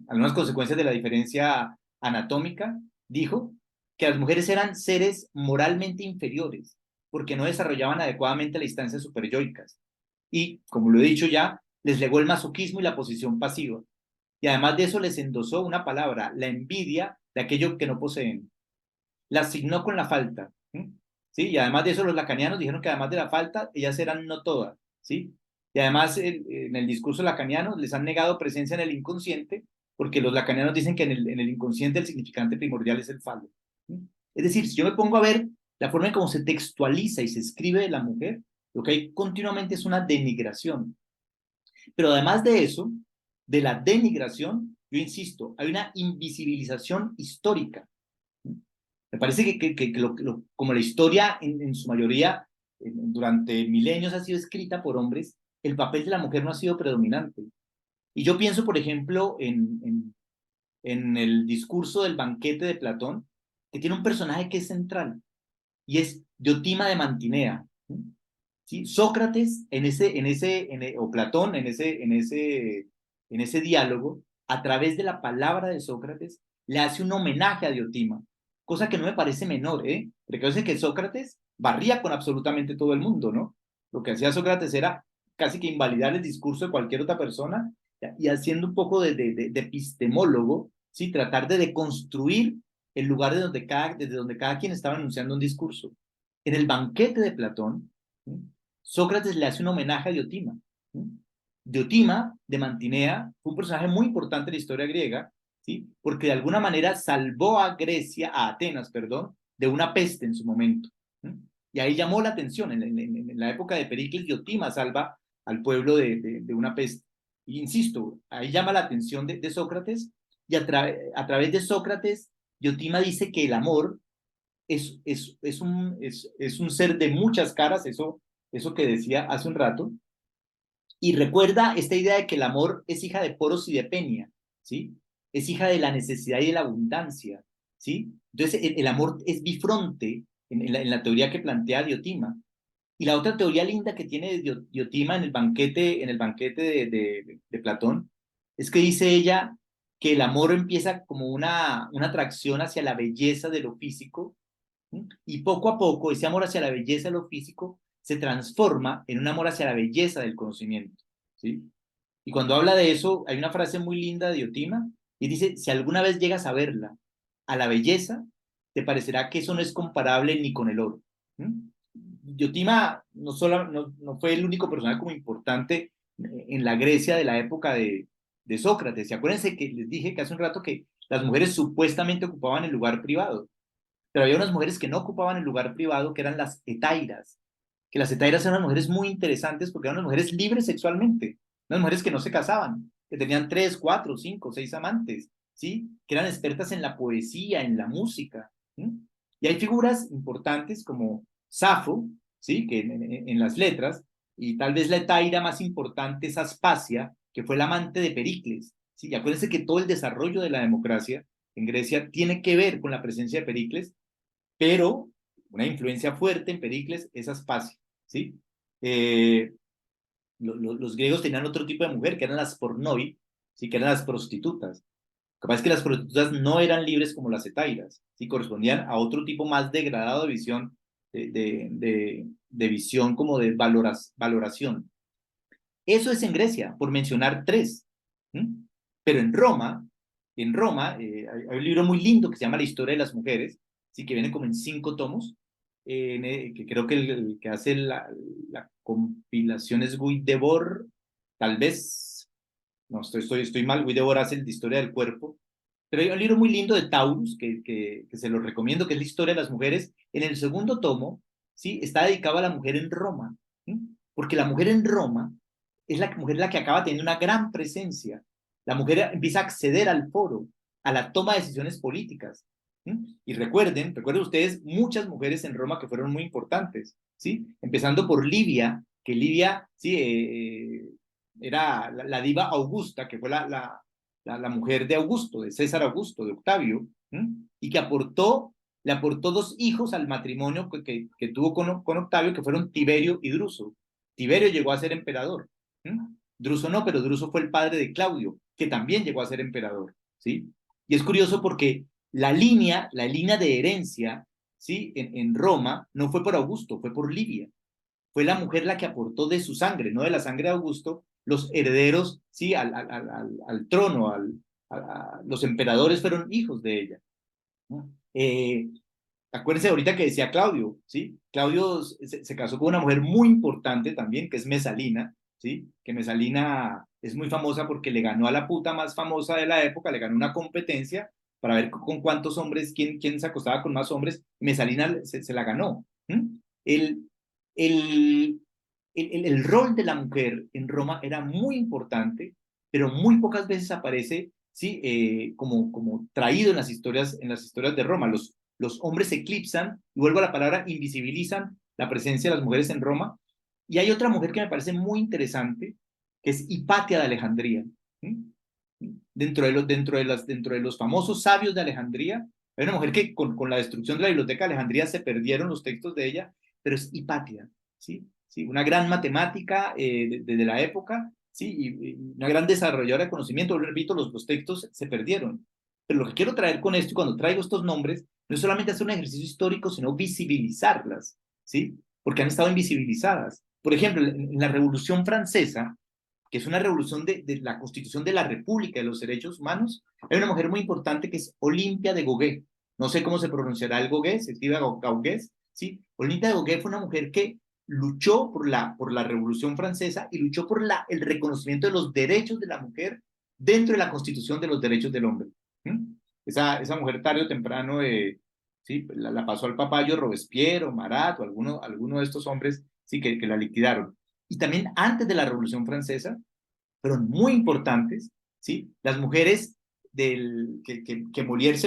algunas consecuencias de la diferencia anatómica, dijo que las mujeres eran seres moralmente inferiores porque no desarrollaban adecuadamente las instancias superyoicas. Y, como lo he dicho ya, les legó el masoquismo y la posición pasiva. Y además de eso les endosó una palabra, la envidia de aquello que no poseen. La asignó con la falta. ¿Sí? Y además de eso, los lacanianos dijeron que además de la falta, ellas eran no todas. ¿Sí? Y además, en el discurso lacaniano les han negado presencia en el inconsciente, porque los lacanianos dicen que en el inconsciente el significante primordial es el falo. Es decir, si yo me pongo a ver la forma en cómo se textualiza y se escribe de la mujer, lo que hay continuamente es una denigración. Pero además de eso, de la denigración, yo insisto, hay una invisibilización histórica. Me parece como la historia en su mayoría durante milenios ha sido escrita por hombres, el papel de la mujer no ha sido predominante. Y yo pienso, por ejemplo, en el discurso del banquete de Platón, que tiene un personaje que es central, y es Diotima de Mantinea. ¿Sí? Sócrates, o Platón, en ese diálogo, a través de la palabra de Sócrates, le hace un homenaje a Diotima, cosa que no me parece menor, ¿eh? Porque parece que Sócrates barría con absolutamente todo el mundo, ¿no? Lo que hacía Sócrates era casi que invalidar el discurso de cualquier otra persona y haciendo un poco de epistemólogo, ¿sí? Tratar de deconstruir el lugar desde donde cada quien estaba enunciando un discurso. En el banquete de Platón, ¿sí? Sócrates le hace un homenaje a Diotima. ¿Sí? Diotima de Mantinea fue un personaje muy importante en la historia griega, ¿sí? Porque de alguna manera salvó a Grecia, a Atenas, perdón, de una peste en su momento. ¿Sí? Y ahí llamó la atención. En la época de Pericles, Diotima salva al pueblo de una peste. Y insisto, ahí llama la atención de Sócrates, y a través de Sócrates, Diotima dice que el amor es un ser de muchas caras, eso que decía hace un rato, y recuerda esta idea de que el amor es hija de Poros y de Peña, ¿sí? Es hija de la necesidad y de la abundancia, ¿sí? Entonces, el amor es bifronte en la teoría que plantea Diotima. Y la otra teoría linda que tiene Diotima en el banquete de Platón, es que dice ella que el amor empieza como una atracción hacia la belleza de lo físico, ¿sí? Y poco a poco ese amor hacia la belleza de lo físico se transforma en un amor hacia la belleza del conocimiento, ¿sí? Y cuando habla de eso, hay una frase muy linda de Diotima, y dice, si alguna vez llegas a verla, a la belleza, te parecerá que eso no es comparable ni con el oro. ¿Mm? Diotima no fue el único personaje como importante en la Grecia de la época de Sócrates. Y acuérdense que les dije que hace un rato que las mujeres supuestamente ocupaban el lugar privado, pero había unas mujeres que no ocupaban el lugar privado, que eran las hetairas, que las hetairas eran unas mujeres muy interesantes porque eran unas mujeres libres sexualmente, unas mujeres que no se casaban, que tenían 3, 4, 5, 6 amantes, ¿sí? Que eran expertas en la poesía, en la música, ¿sí? Y hay figuras importantes como Safo, ¿sí? Que en las letras, y tal vez la hetaira más importante es Aspasia, que fue la amante de Pericles, ¿sí? Y acuérdense que todo el desarrollo de la democracia en Grecia tiene que ver con la presencia de Pericles, pero una influencia fuerte en Pericles es Aspasia, ¿sí? Los griegos tenían otro tipo de mujer, que eran las pornoi, ¿sí? Que eran las prostitutas. Lo que pasa es que las prostitutas no eran libres como las hetairas, ¿sí? Correspondían a otro tipo más degradado de visión, de visión como de valoración. Eso es en Grecia, por mencionar tres. ¿Mm? Pero en Roma hay un libro muy lindo que se llama La historia de las mujeres, ¿sí? Que viene como en 5 tomos, que creo que el que hace la compilación es Guy Debord, tal vez, no, estoy mal, Guy Debord hace el de historia del cuerpo, pero hay un libro muy lindo de Taurus, que se lo recomiendo, que es la historia de las mujeres. En el segundo tomo, ¿sí? Está dedicado a la mujer en Roma, ¿sí? Porque la mujer en Roma es la mujer la que acaba teniendo una gran presencia. La mujer empieza a acceder al foro, a la toma de decisiones políticas. ¿Sí? Y recuerden ustedes muchas mujeres en Roma que fueron muy importantes, ¿sí? Empezando por Livia, que Livia, sí, era la diva Augusta, que fue la mujer de Augusto, de César Augusto, de Octavio, y que le aportó 2 hijos al matrimonio que tuvo con Octavio, que fueron Tiberio y Druso. Tiberio llegó a ser emperador, Druso no, pero Druso fue el padre de Claudio, que también llegó a ser emperador, ¿sí? Y es curioso porque la línea de herencia, ¿sí? En Roma no fue por Augusto, fue por Livia. Fue la mujer la que aportó de su sangre, no de la sangre de Augusto, los herederos, ¿sí? Al trono, los emperadores fueron hijos de ella, ¿no? Acuérdense ahorita que decía Claudio, ¿sí? Claudio se casó con una mujer muy importante también, que es Mesalina, ¿sí? Que Mesalina es muy famosa porque le ganó a la puta más famosa de la época, le ganó una competencia para ver con cuántos hombres, quién se acostaba con más hombres, Mesalina se la ganó. El, el, el rol de la mujer en Roma era muy importante, pero muy pocas veces aparece, ¿sí? Como traído en las historias de Roma. Los hombres eclipsan, y vuelvo a la palabra, invisibilizan la presencia de las mujeres en Roma. Y hay otra mujer que me parece muy interesante, que es Hipatia de Alejandría. ¿Sí? Dentro de los famosos sabios de Alejandría, hay una mujer que con la destrucción de la biblioteca de Alejandría se perdieron los textos de ella, pero es Hipatia, ¿sí? ¿Sí? Una gran matemática de la época, ¿sí? Y una gran desarrolladora de conocimiento. Repito, los textos se perdieron. Pero lo que quiero traer con esto, y cuando traigo estos nombres, no es solamente hacer un ejercicio histórico, sino visibilizarlas, ¿sí? Porque han estado invisibilizadas. Por ejemplo, en la Revolución Francesa, que es una revolución de la Constitución de la República de los Derechos Humanos, hay una mujer muy importante que es Olimpia de Gauguin. No sé cómo se pronunciará el Gauguin, se escribe Gauguin, ¿sí? Olimpia de Gauguin fue una mujer que luchó por la Revolución Francesa y luchó por el reconocimiento de los derechos de la mujer dentro de la Constitución de los Derechos del Hombre. Esa mujer tarde o temprano sí, la pasó al papayo Robespierre o Marat o alguno de estos hombres sí, que la liquidaron. Y también antes de la Revolución Francesa, fueron muy importantes, ¿sí? Las mujeres que Molière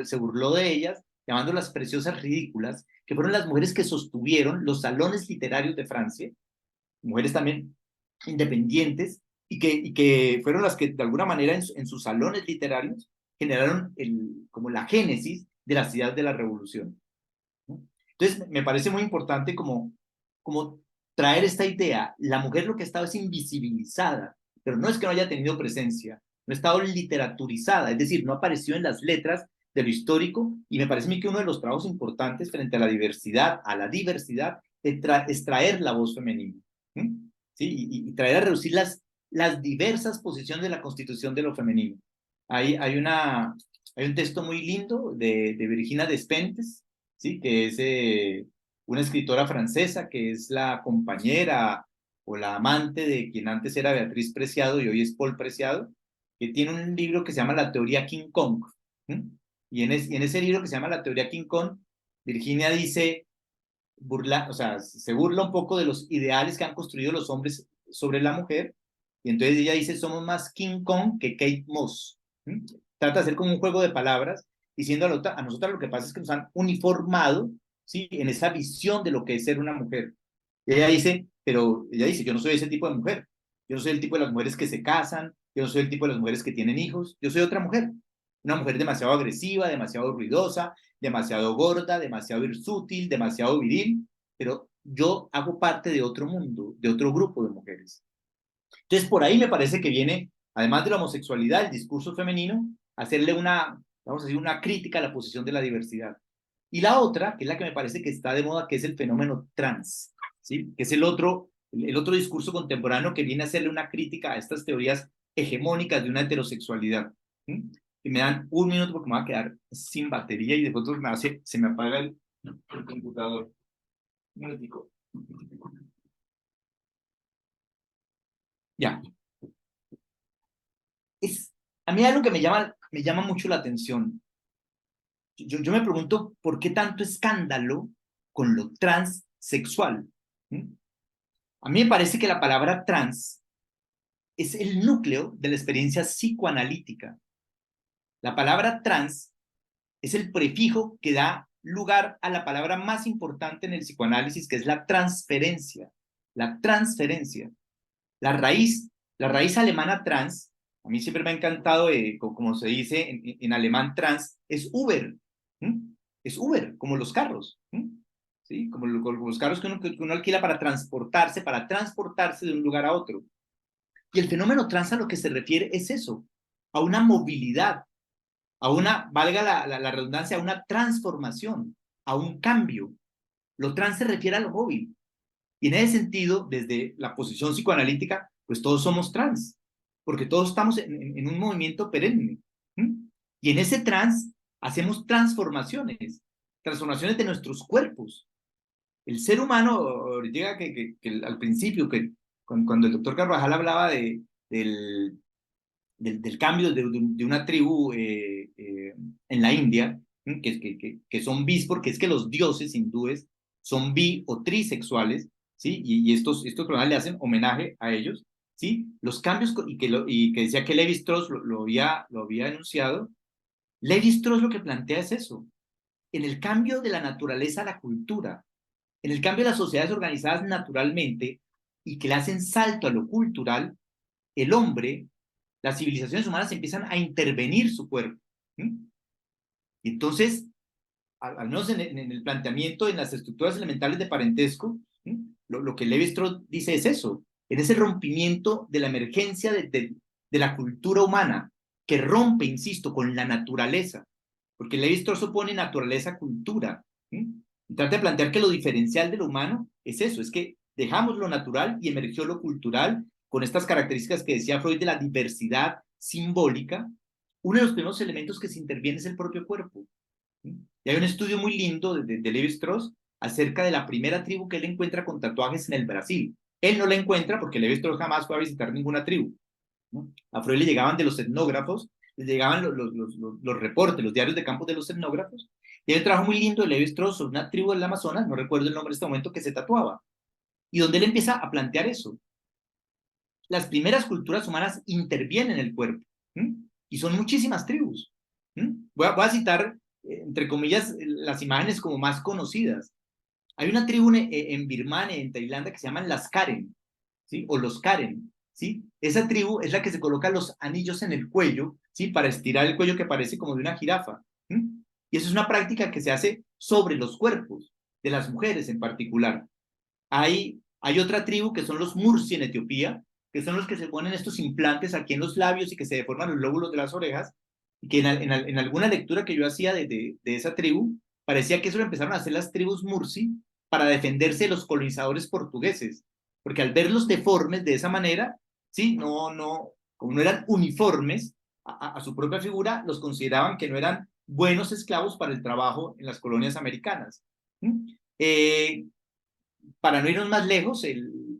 se burló de ellas, llamándolas preciosas ridículas, que fueron las mujeres que sostuvieron los salones literarios de Francia, mujeres también independientes, y que fueron las que de alguna manera en sus salones literarios generaron como la génesis de las ideas de la revolución, ¿no? Entonces, me parece muy importante como traer esta idea. La mujer lo que ha estado es invisibilizada, pero no es que no haya tenido presencia, no ha estado literaturizada, es decir, no apareció en las letras de lo histórico, y me parece a mí que uno de los trabajos importantes frente a la diversidad, es traer la voz femenina, ¿sí? Y traer a reducir las diversas posiciones de la constitución de lo femenino. Hay un texto muy lindo de Virginia Despentes, ¿sí? Que es una escritora francesa, que es la compañera o la amante de quien antes era Beatriz Preciado y hoy es Paul Preciado, que tiene un libro que se llama La teoría King Kong. ¿Sí? Y en ese libro que se llama La teoría King Kong, Virginia dice, o sea, se burla un poco de los ideales que han construido los hombres sobre la mujer, y entonces ella dice, somos más King Kong que Kate Moss. ¿Sí? Trata de hacer como un juego de palabras, diciendo a nosotros lo que pasa es que nos han uniformado, ¿sí? En esa visión de lo que es ser una mujer. Y ella dice, yo no soy ese tipo de mujer, yo no soy el tipo de las mujeres que se casan, yo no soy el tipo de las mujeres que tienen hijos, yo soy otra mujer, una mujer demasiado agresiva, demasiado ruidosa, demasiado gorda, demasiado sutil, demasiado viril, pero yo hago parte de otro mundo, de otro grupo de mujeres. Entonces, por ahí me parece que viene, además de la homosexualidad, el discurso femenino, hacerle vamos a decir, una crítica a la posición de la diversidad. Y la otra, que es la que me parece que está de moda, que es el fenómeno trans, ¿sí? Que es el otro discurso contemporáneo que viene a hacerle una crítica a estas teorías hegemónicas de una heterosexualidad. ¿Sí? Y me dan un minuto porque me voy a quedar sin batería y de pronto se me apaga el computador. Un minutico. Ya. A mí algo que me llama mucho la atención. Yo me pregunto por qué tanto escándalo con lo transsexual. ¿Sí? A mí me parece que la palabra trans es el núcleo de la experiencia psicoanalítica. La palabra trans es el prefijo que da lugar a la palabra más importante en el psicoanálisis, que es la transferencia. La transferencia. La raíz alemana trans, a mí siempre me ha encantado, como se dice en alemán trans, es Uber. ¿Sí? Es Uber, como los carros. ¿Sí? Como los carros que uno alquila para transportarse de un lugar a otro. Y el fenómeno trans a lo que se refiere es eso, a una movilidad, valga la redundancia, a una transformación, a un cambio. Lo trans se refiere a lo móvil. Y en ese sentido, desde la posición psicoanalítica, pues todos somos trans, porque todos estamos en un movimiento perenne. Y en ese trans hacemos transformaciones de nuestros cuerpos. El ser humano, llega que al principio, cuando el doctor Carvajal hablaba del cambio de una tribu en la India, que son bis, porque es que los dioses hindúes son bi o trisexuales, ¿sí? Y estos programas le hacen homenaje a ellos, ¿sí? Los cambios, y que decía que Levi-Strauss lo había enunciado. Levi-Strauss lo que plantea es eso, en el cambio de la naturaleza a la cultura, en el cambio de las sociedades organizadas naturalmente y que le hacen salto a lo cultural, el hombre, las civilizaciones humanas empiezan a intervenir su cuerpo. ¿Sí? Y entonces, al menos en el planteamiento, en las estructuras elementales de parentesco, ¿sí? Lo que Levi-Strauss dice es eso, en ese rompimiento de la emergencia de la cultura humana, que rompe, insisto, con la naturaleza, porque Levi-Strauss opone naturaleza-cultura. ¿Sí? Y trata de plantear que lo diferencial de lo humano es eso, es que dejamos lo natural y emergió lo cultural con estas características que decía Freud de la diversidad simbólica. Uno de los primeros elementos que se interviene es el propio cuerpo. ¿Sí? Y hay un estudio muy lindo de Levi-Strauss acerca de la primera tribu que él encuentra con tatuajes en el Brasil. Él no la encuentra porque Levi-Strauss jamás fue a visitar ninguna tribu. ¿No? A Freud le llegaban de los etnógrafos, le llegaban los reportes, los diarios de campo de los etnógrafos, y hay un trabajo muy lindo de Levi-Strauss sobre una tribu del Amazonas, no recuerdo el nombre en este momento, que se tatuaba, y donde él empieza a plantear eso. Las primeras culturas humanas intervienen en el cuerpo, y son muchísimas tribus. Voy a citar, entre comillas, las imágenes como más conocidas. Hay una tribu en Birmania, en Tailandia, que se llaman las Karen, ¿sí? O los Karen. ¿Sí? Esa tribu es la que se coloca los anillos en el cuello, ¿sí? Para estirar el cuello que parece como de una jirafa. Y eso es una práctica que se hace sobre los cuerpos de las mujeres en particular. Hay otra tribu que son los Mursi en Etiopía, que son los que se ponen estos implantes aquí en los labios y que se deforman los lóbulos de las orejas, y que en alguna lectura que yo hacía de esa tribu, parecía que eso lo empezaron a hacer las tribus Mursi para defenderse de los colonizadores portugueses, porque al verlos deformes de esa manera, ¿sí? Como no eran uniformes a su propia figura, los consideraban que no eran buenos esclavos para el trabajo en las colonias americanas. Para no irnos más lejos,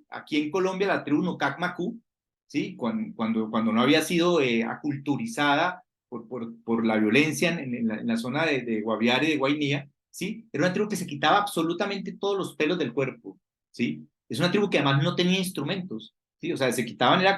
aquí en Colombia la tribu Nucac Macú, ¿sí? Cuando no había sido aculturizada por la violencia en la zona de Guaviare y de Guainía, ¿sí? Era una tribu que se quitaba absolutamente todos los pelos del cuerpo, ¿sí? Es una tribu que además no tenía instrumentos, ¿sí? O sea, se quitaban, era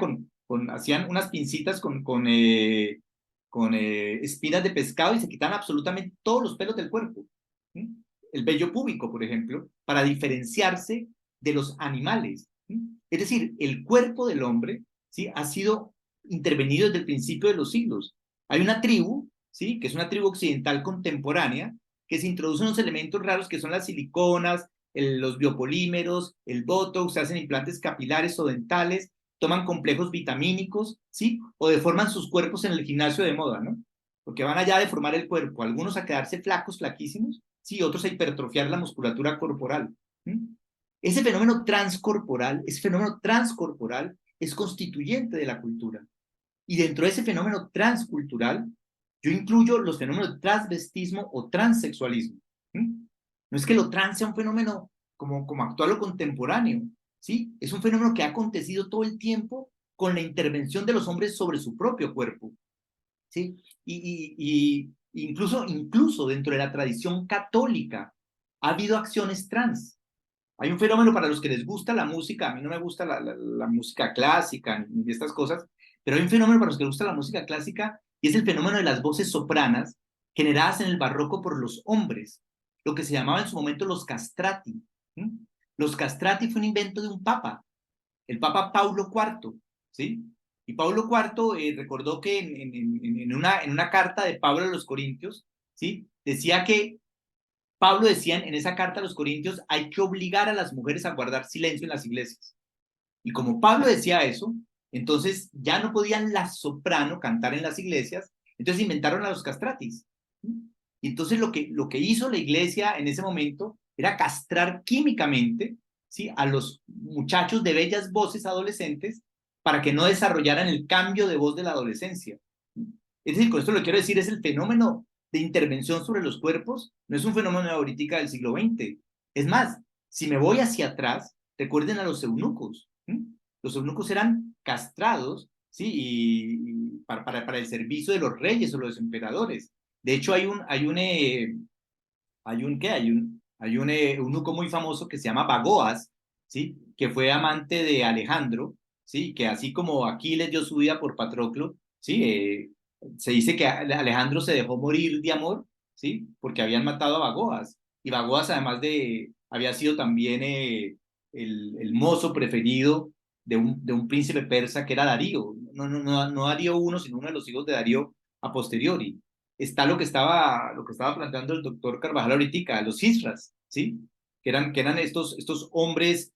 hacían unas pincitas con espinas de pescado y se quitaban absolutamente todos los pelos del cuerpo, ¿sí? El vello púbico, por ejemplo, para diferenciarse de los animales, ¿sí? Es decir, el cuerpo del hombre, ¿sí? Ha sido intervenido desde el principio de los siglos. Hay una tribu, ¿sí? Que es una tribu occidental contemporánea, que se introducen unos elementos raros que son las siliconas, los biopolímeros, el botox, se hacen implantes capilares o dentales, toman complejos vitamínicos, ¿sí? O deforman sus cuerpos en el gimnasio de moda, ¿no? Porque van allá a deformar el cuerpo, algunos a quedarse flacos, flaquísimos, sí, otros a hipertrofiar la musculatura corporal. Ese fenómeno transcorporal es constituyente de la cultura. Y dentro de ese fenómeno transcultural, yo incluyo los fenómenos de transvestismo o transexualismo. No es que lo trans sea un fenómeno como actual o contemporáneo, ¿sí? Es un fenómeno que ha acontecido todo el tiempo con la intervención de los hombres sobre su propio cuerpo, ¿sí? Y incluso dentro de la tradición católica ha habido acciones trans. Hay un fenómeno para los que les gusta la música, a mí no me gusta la música clásica ni estas cosas, pero hay un fenómeno para los que les gusta la música clásica y es el fenómeno de las voces sopranas generadas en el barroco por los hombres, lo que se llamaba en su momento los castrati. Los castrati fue un invento de un papa, el papa Paulo IV, ¿sí? Y Pablo IV recordó que en una carta de Pablo a los Corintios, ¿sí? Decía que Pablo decía en esa carta a los Corintios, hay que obligar a las mujeres a guardar silencio en las iglesias. Y como Pablo decía eso, entonces ya no podían las soprano cantar en las iglesias, entonces inventaron a los castratis. Y entonces lo que hizo la iglesia en ese momento era castrar químicamente, ¿sí? A los muchachos de bellas voces adolescentes para que no desarrollaran el cambio de voz de la adolescencia. Es decir, con esto lo que quiero decir es el fenómeno de intervención sobre los cuerpos, no es un fenómeno ahorita del siglo XX. Es más, si me voy hacia atrás, recuerden a los eunucos. Los eunucos eran castrados, ¿sí? Y para el servicio de los reyes o los emperadores. De hecho, hay un eunuco muy famoso que se llama Bagoas, ¿sí? Que fue amante de Alejandro, ¿sí? Que así como Aquiles dio su vida por Patroclo, ¿sí? Se dice que Alejandro se dejó morir de amor, ¿sí? Porque habían matado a Bagoas. Y Bagoas, además había sido también el mozo preferido de un príncipe persa que era Darío. No Darío I, sino uno de los hijos de Darío a posteriori. Está lo que estaba planteando el doctor Carvajal ahorita, los Isras, ¿sí? Que eran estos hombres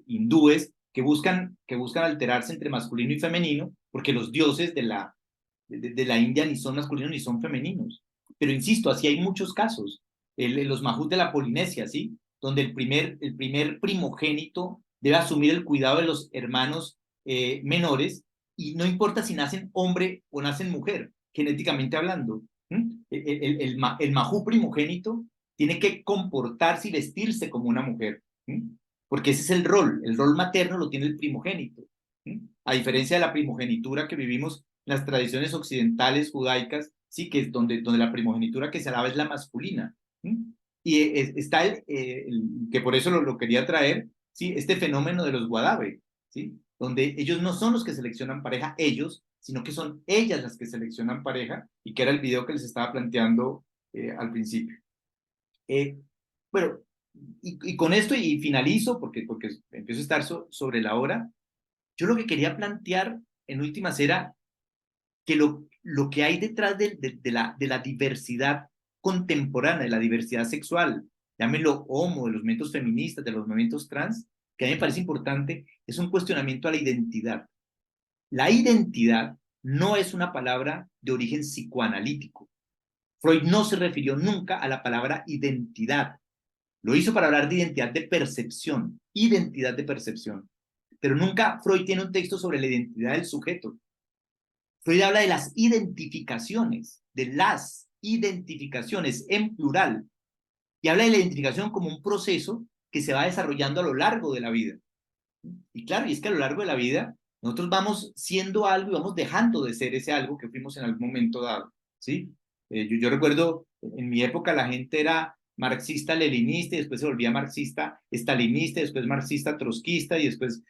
hindúes que buscan alterarse entre masculino y femenino, porque los dioses de la India ni son masculinos ni son femeninos. Pero insisto, así hay muchos casos. Los Mahut de la Polinesia, ¿sí? Donde el primer primogénito debe asumir el cuidado de los hermanos menores, y no importa si nacen hombre o nacen mujer, genéticamente hablando. El Mahú primogénito tiene que comportarse y vestirse como una mujer, porque ese es el rol materno lo tiene el primogénito, a diferencia de la primogenitura que vivimos en las tradiciones occidentales judaicas, sí, que es donde la primogenitura que se alaba es la masculina. Y está que por eso lo quería traer, ¿sí? Este fenómeno de los Guadave, ¿sí? Donde ellos no son los que seleccionan pareja, sino que son ellas las que seleccionan pareja, y que era el video que les estaba planteando al principio. Bueno, y con esto y finalizo, porque empiezo a estar sobre la hora. Yo lo que quería plantear en últimas era que lo que hay detrás de la diversidad contemporánea, de la diversidad sexual, llámenlo homo, de los movimientos feministas, de los movimientos trans, que a mí me parece importante, es un cuestionamiento a la identidad. La identidad no es una palabra de origen psicoanalítico. Freud no se refirió nunca a la palabra identidad. Lo hizo para hablar de identidad de percepción. Pero nunca Freud tiene un texto sobre la identidad del sujeto. Freud habla de las identificaciones en plural, y habla de la identificación como un proceso que se va desarrollando a lo largo de la vida. Y claro, y es que a lo largo de la vida nosotros vamos siendo algo y vamos dejando de ser ese algo que fuimos en algún momento dado, ¿sí? Yo recuerdo, en mi época la gente era marxista-leninista y después se volvía marxista-estalinista, después marxista-trotskista y después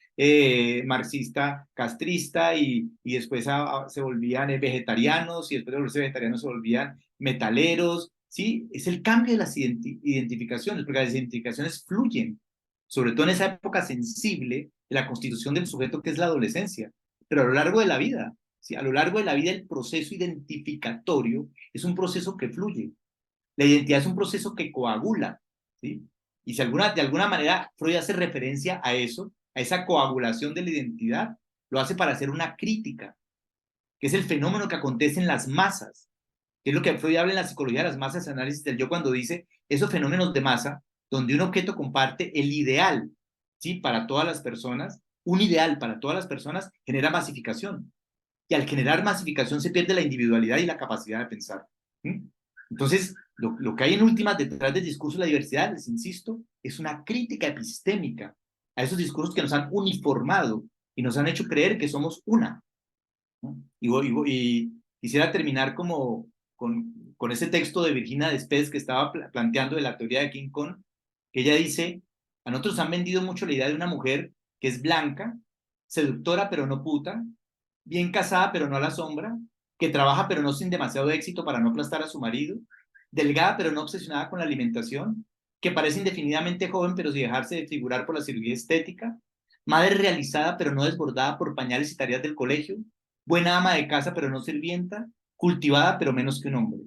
marxista-castrista y después se volvían vegetarianos y después de volverse vegetarianos se volvían metaleros, ¿sí? Es el cambio de las identificaciones, porque las identificaciones fluyen, sobre todo en esa época sensible de la constitución del sujeto que es la adolescencia, pero a lo largo de la vida, ¿sí? A lo largo de la vida el proceso identificatorio es un proceso que fluye. La identidad es un proceso que coagula, ¿sí? Y si de alguna manera Freud hace referencia a eso, a esa coagulación de la identidad, lo hace para hacer una crítica, que es el fenómeno que acontece en las masas, que es lo que Freud habla en la psicología de las masas, análisis del yo, cuando dice esos fenómenos de masa, donde un objeto comparte el ideal, ¿sí? Para todas las personas, un ideal para todas las personas genera masificación. Y al generar masificación se pierde la individualidad y la capacidad de pensar. ¿Sí? Entonces, lo que hay en últimas detrás del discurso de la diversidad, les insisto, es una crítica epistémica a esos discursos que nos han uniformado y nos han hecho creer que somos una, ¿no? Y quisiera terminar como con ese texto de Virginia Despentes que estaba planteando de la teoría de King Kong, que ella dice, a nosotros han vendido mucho la idea de una mujer que es blanca, seductora pero no puta, bien casada pero no a la sombra, que trabaja pero no sin demasiado éxito para no aplastar a su marido, delgada pero no obsesionada con la alimentación, que parece indefinidamente joven pero sin dejarse de figurar por la cirugía estética, madre realizada pero no desbordada por pañales y tareas del colegio, buena ama de casa pero no sirvienta, cultivada pero menos que un hombre.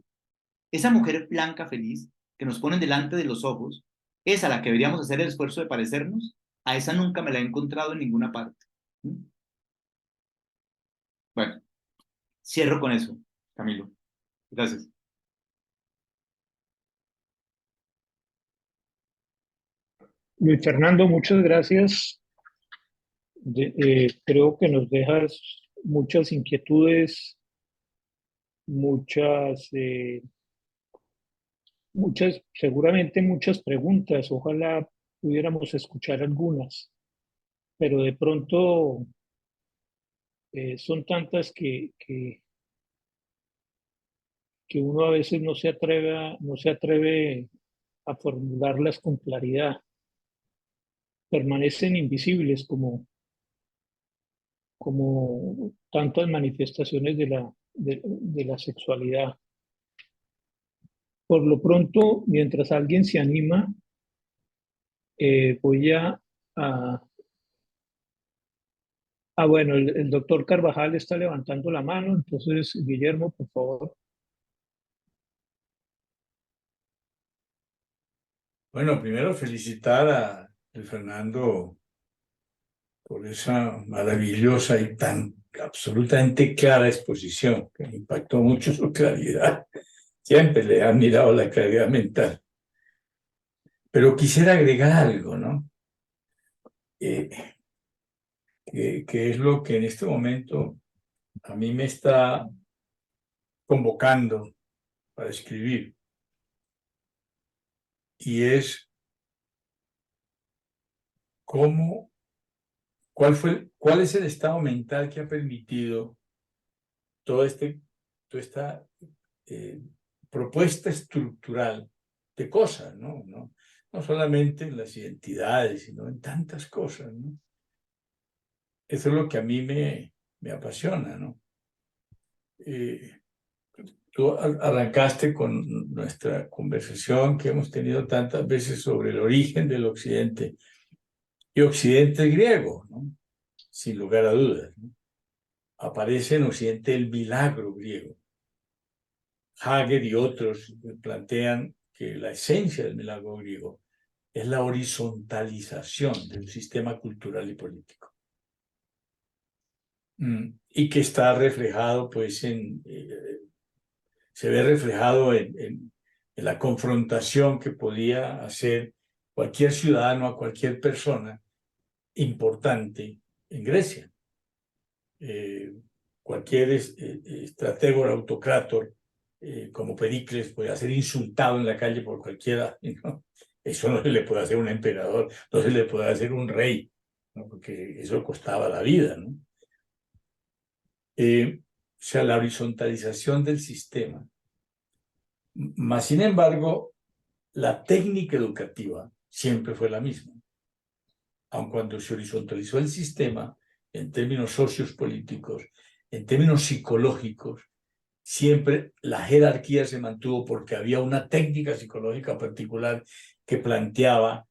Esa mujer blanca feliz que nos ponen delante de los ojos, es a la que deberíamos hacer el esfuerzo de parecernos, a esa nunca me la he encontrado en ninguna parte. ¿Mm? Bueno, cierro con eso, Camilo. Gracias. Luis Fernando, muchas gracias. Creo que nos dejas muchas inquietudes, seguramente muchas preguntas. Ojalá pudiéramos escuchar algunas, pero de pronto son tantas que uno a veces no se atreve a formularlas con claridad. Permanecen invisibles como tantas manifestaciones de la sexualidad. Por lo pronto, mientras alguien se anima, voy a bueno, el doctor Carvajal está levantando la mano, entonces, Guillermo, por favor. Bueno, primero felicitar a Luis Fernando por esa maravillosa y tan absolutamente clara exposición, que me impactó mucho su claridad. Siempre le he admirado la claridad mental. Pero quisiera agregar algo, ¿no? Que es lo que en este momento a mí me está convocando para escribir. Y es cuál es el estado mental que ha permitido toda esta propuesta estructural de cosas, ¿no? No solamente en las identidades, sino en tantas cosas, ¿no? Eso es lo que a mí me apasiona, ¿no? Tú arrancaste con nuestra conversación que hemos tenido tantas veces sobre el origen del Occidente. Y Occidente griego, ¿no? Sin lugar a dudas, ¿no? Aparece en Occidente el milagro griego. Hegel y otros plantean que la esencia del milagro griego es la horizontalización del sistema cultural y político. Y que está reflejado, pues, se ve reflejado en la confrontación que podía hacer cualquier ciudadano a cualquier persona importante en Grecia. Cualquier estratego o autocrátor como Pericles podía ser insultado en la calle por cualquiera, ¿no? Eso no se le puede hacer a un emperador, no se le puede hacer a un rey, ¿no? Porque eso costaba la vida, ¿no? O sea, la horizontalización del sistema. Mas, sin embargo, la técnica educativa siempre fue la misma. Aun cuando se horizontalizó el sistema en términos sociopolíticos, en términos psicológicos, siempre la jerarquía se mantuvo porque había una técnica psicológica particular que planteaba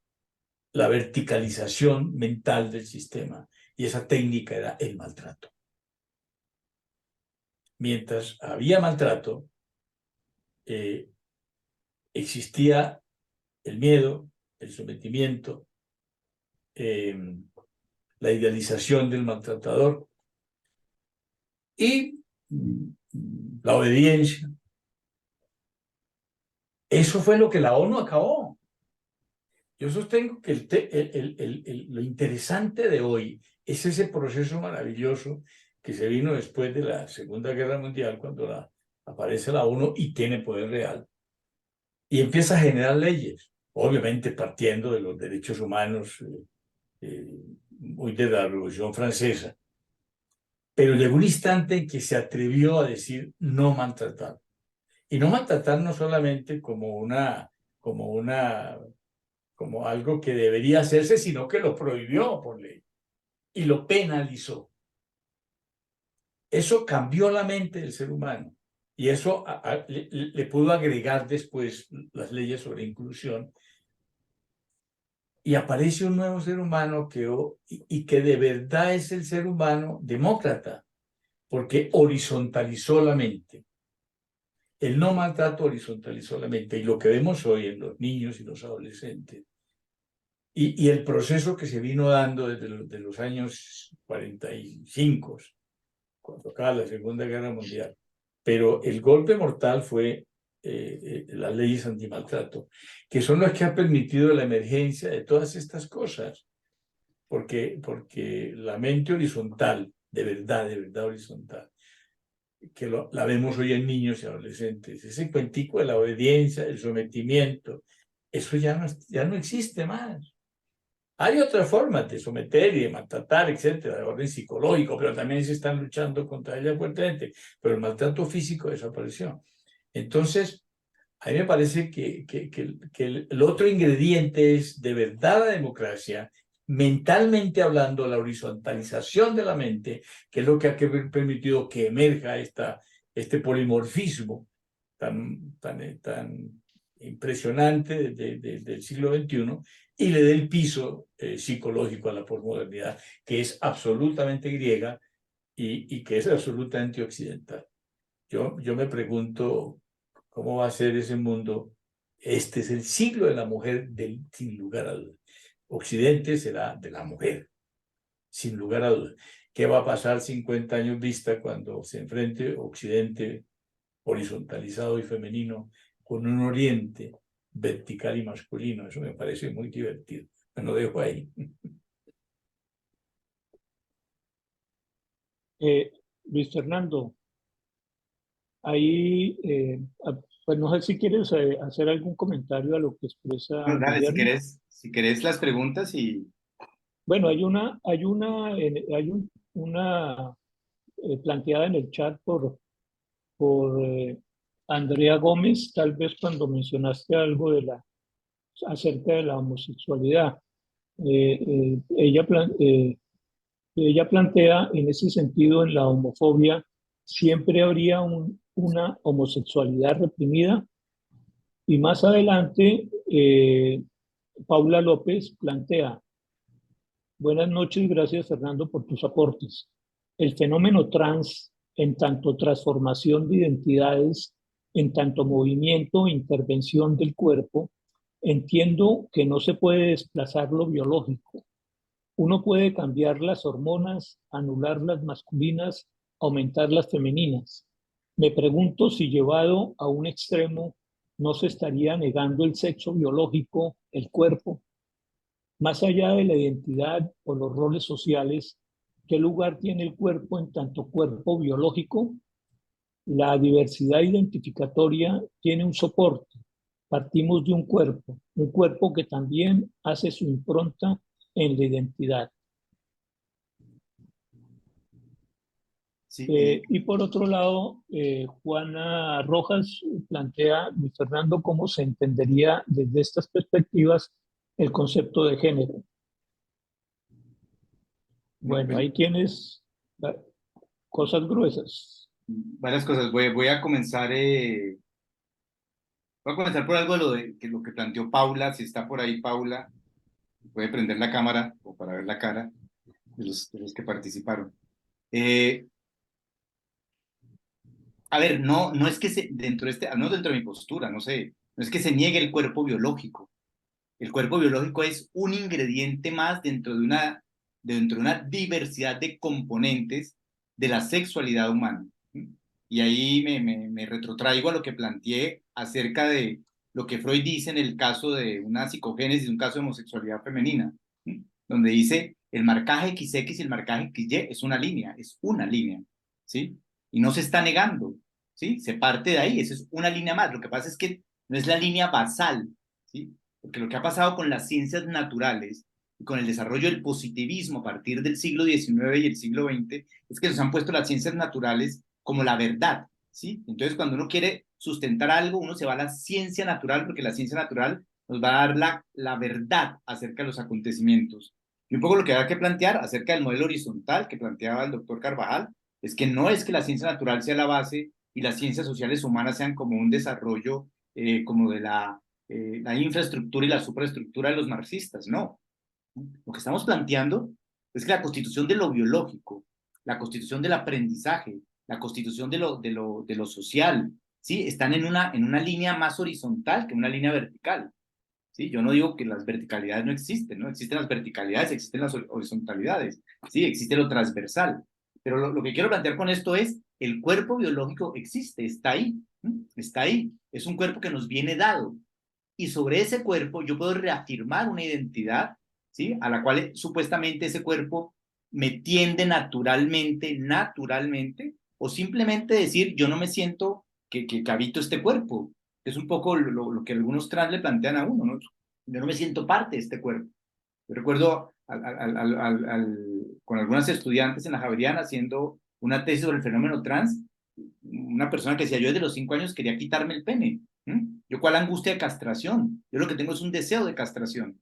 la verticalización mental del sistema, y esa técnica era el maltrato. Mientras había maltrato, existía el miedo, el sometimiento, la idealización del maltratador y la obediencia. Eso fue lo que la ONU acabó. Yo sostengo que lo interesante de hoy es ese proceso maravilloso que se vino después de la Segunda Guerra Mundial, cuando aparece la ONU y tiene poder real. Y empieza a generar leyes, obviamente partiendo de los derechos humanos, muy de la Revolución Francesa. Pero llegó un instante en que se atrevió a decir no maltratar. Y no maltratar no solamente como algo que debería hacerse, sino que lo prohibió por ley y lo penalizó. Eso cambió la mente del ser humano, y eso le pudo agregar después las leyes sobre inclusión, y aparece un nuevo ser humano que de verdad es el ser humano demócrata, porque horizontalizó la mente. El no maltrato horizontalizó la mente, y lo que vemos hoy en los niños y los adolescentes, y el proceso que se vino dando desde los años 45, cuando acaba la Segunda Guerra Mundial. Pero el golpe mortal fue las leyes antimaltrato, que son las que han permitido la emergencia de todas estas cosas, porque la mente horizontal, de verdad horizontal, que la vemos hoy en niños y adolescentes, ese cuentico de la obediencia, el sometimiento, eso ya no existe más. Hay otras formas de someter y de maltratar, etcétera, de orden psicológico, pero también se están luchando contra ella fuertemente. Pero el maltrato físico desapareció. Entonces, a mí me parece que el otro ingrediente es de verdad la democracia, mentalmente hablando, la horizontalización de la mente, que es lo que ha permitido que emerja este polimorfismo tan impresionante del siglo XXI, y le dé el piso psicológico a la posmodernidad, que es absolutamente griega y que es absolutamente occidental. Yo me pregunto cómo va a ser ese mundo. Este es el siglo de la mujer, sin lugar a dudas. Occidente será de la mujer, sin lugar a dudas. ¿Qué va a pasar 50 años vista cuando se enfrente Occidente horizontalizado y femenino con un Oriente vertical y masculino? Eso me parece muy divertido. Me lo dejo ahí. Luis Fernando, ahí, pues no sé si quieres hacer algún comentario a lo que expresa No, dale, Guillermo. si querés las preguntas y... Bueno, hay una planteada en el chat por Andrea Gómez, tal vez cuando mencionaste algo acerca de la homosexualidad. Ella plantea en ese sentido, en la homofobia, siempre habría una homosexualidad reprimida, y más adelante Paula López plantea: buenas noches, gracias Fernando por tus aportes. El fenómeno trans, en tanto transformación de identidades, en tanto movimiento e intervención del cuerpo, Entiendo que no se puede desplazar lo biológico. Uno puede cambiar las hormonas, anular las masculinas, aumentar las femeninas. Me pregunto si llevado a un extremo no se estaría negando el sexo biológico, el cuerpo. Más allá de la identidad o los roles sociales, ¿qué lugar tiene el cuerpo en tanto cuerpo biológico? La diversidad identificatoria tiene un soporte. Partimos de un cuerpo que también hace su impronta en la identidad. Sí, Y por otro lado, Juana Rojas plantea, Luis Fernando, cómo se entendería desde estas perspectivas el concepto de género. Bueno, ahí tienes cosas gruesas. varias cosas. Voy a comenzar, voy a comenzar por algo de lo que planteó Paula. Si está por ahí, Paula, puede prender la cámara o para ver la cara de los que participaron. A ver, no es que dentro de no dentro de mi postura, no sé, no es que se niegue el cuerpo biológico. El cuerpo biológico es un ingrediente más dentro de una diversidad de componentes de la sexualidad humana. Y ahí me retrotraigo a lo que planteé acerca de lo que Freud dice en el caso de una psicogénesis, un caso de homosexualidad femenina, donde dice el marcaje XX y el marcaje XY es una línea, ¿sí? Y no se está negando, ¿sí? Se parte de ahí, esa es una línea más. Lo que pasa es que no es la línea basal, ¿sí? Porque lo que ha pasado con las ciencias naturales y con el desarrollo del positivismo a partir del siglo XIX y el siglo XX es que nos han puesto las ciencias naturales como la verdad, ¿sí? Entonces, cuando uno quiere sustentar algo, uno se va a la ciencia natural, porque la ciencia natural nos va a dar la verdad acerca de los acontecimientos. Y un poco lo que hay que plantear acerca del modelo horizontal que planteaba el doctor Carvajal, es que no es que la ciencia natural sea la base y las ciencias sociales humanas sean como un desarrollo como de la infraestructura y la superestructura de los marxistas, no. Lo que estamos planteando es que la constitución de lo biológico, la constitución del aprendizaje, la constitución de lo social, ¿sí? Están en una línea más horizontal que una línea vertical, ¿sí? Yo no digo que las verticalidades no existen, ¿no? Existen las verticalidades, existen las horizontalidades, ¿sí? Existe lo transversal. Pero lo que quiero plantear con esto es, el cuerpo biológico existe, está ahí, está ahí. Es un cuerpo que nos viene dado. Y sobre ese cuerpo yo puedo reafirmar una identidad, ¿sí? A la cual supuestamente ese cuerpo me tiende naturalmente, o simplemente decir, yo no me siento que habito este cuerpo. Es un poco lo que algunos trans le plantean a uno, ¿no? Yo no me siento parte de este cuerpo. Yo recuerdo con algunas estudiantes en la Javeriana haciendo una tesis sobre el fenómeno trans, una persona que decía, yo desde los 5 años quería quitarme el pene. Yo cuál angustia de castración. Yo lo que tengo es un deseo de castración.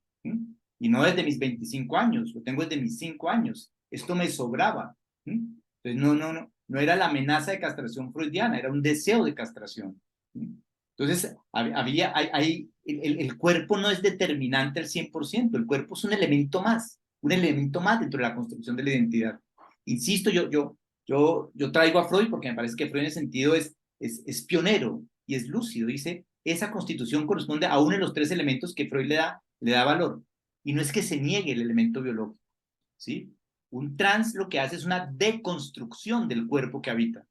Y no desde mis 25 años, lo tengo desde mis 5 años. Esto me sobraba. Entonces no era la amenaza de castración freudiana, era un deseo de castración. Entonces, el cuerpo no es determinante al 100%, el cuerpo es un elemento más dentro de la construcción de la identidad. Insisto, yo traigo a Freud porque me parece que Freud en ese sentido es pionero y es lúcido. Dice, esa constitución corresponde a uno de los 3 elementos que Freud le da valor. Y no es que se niegue el elemento biológico, ¿sí? Un trans lo que hace es una deconstrucción del cuerpo que habita.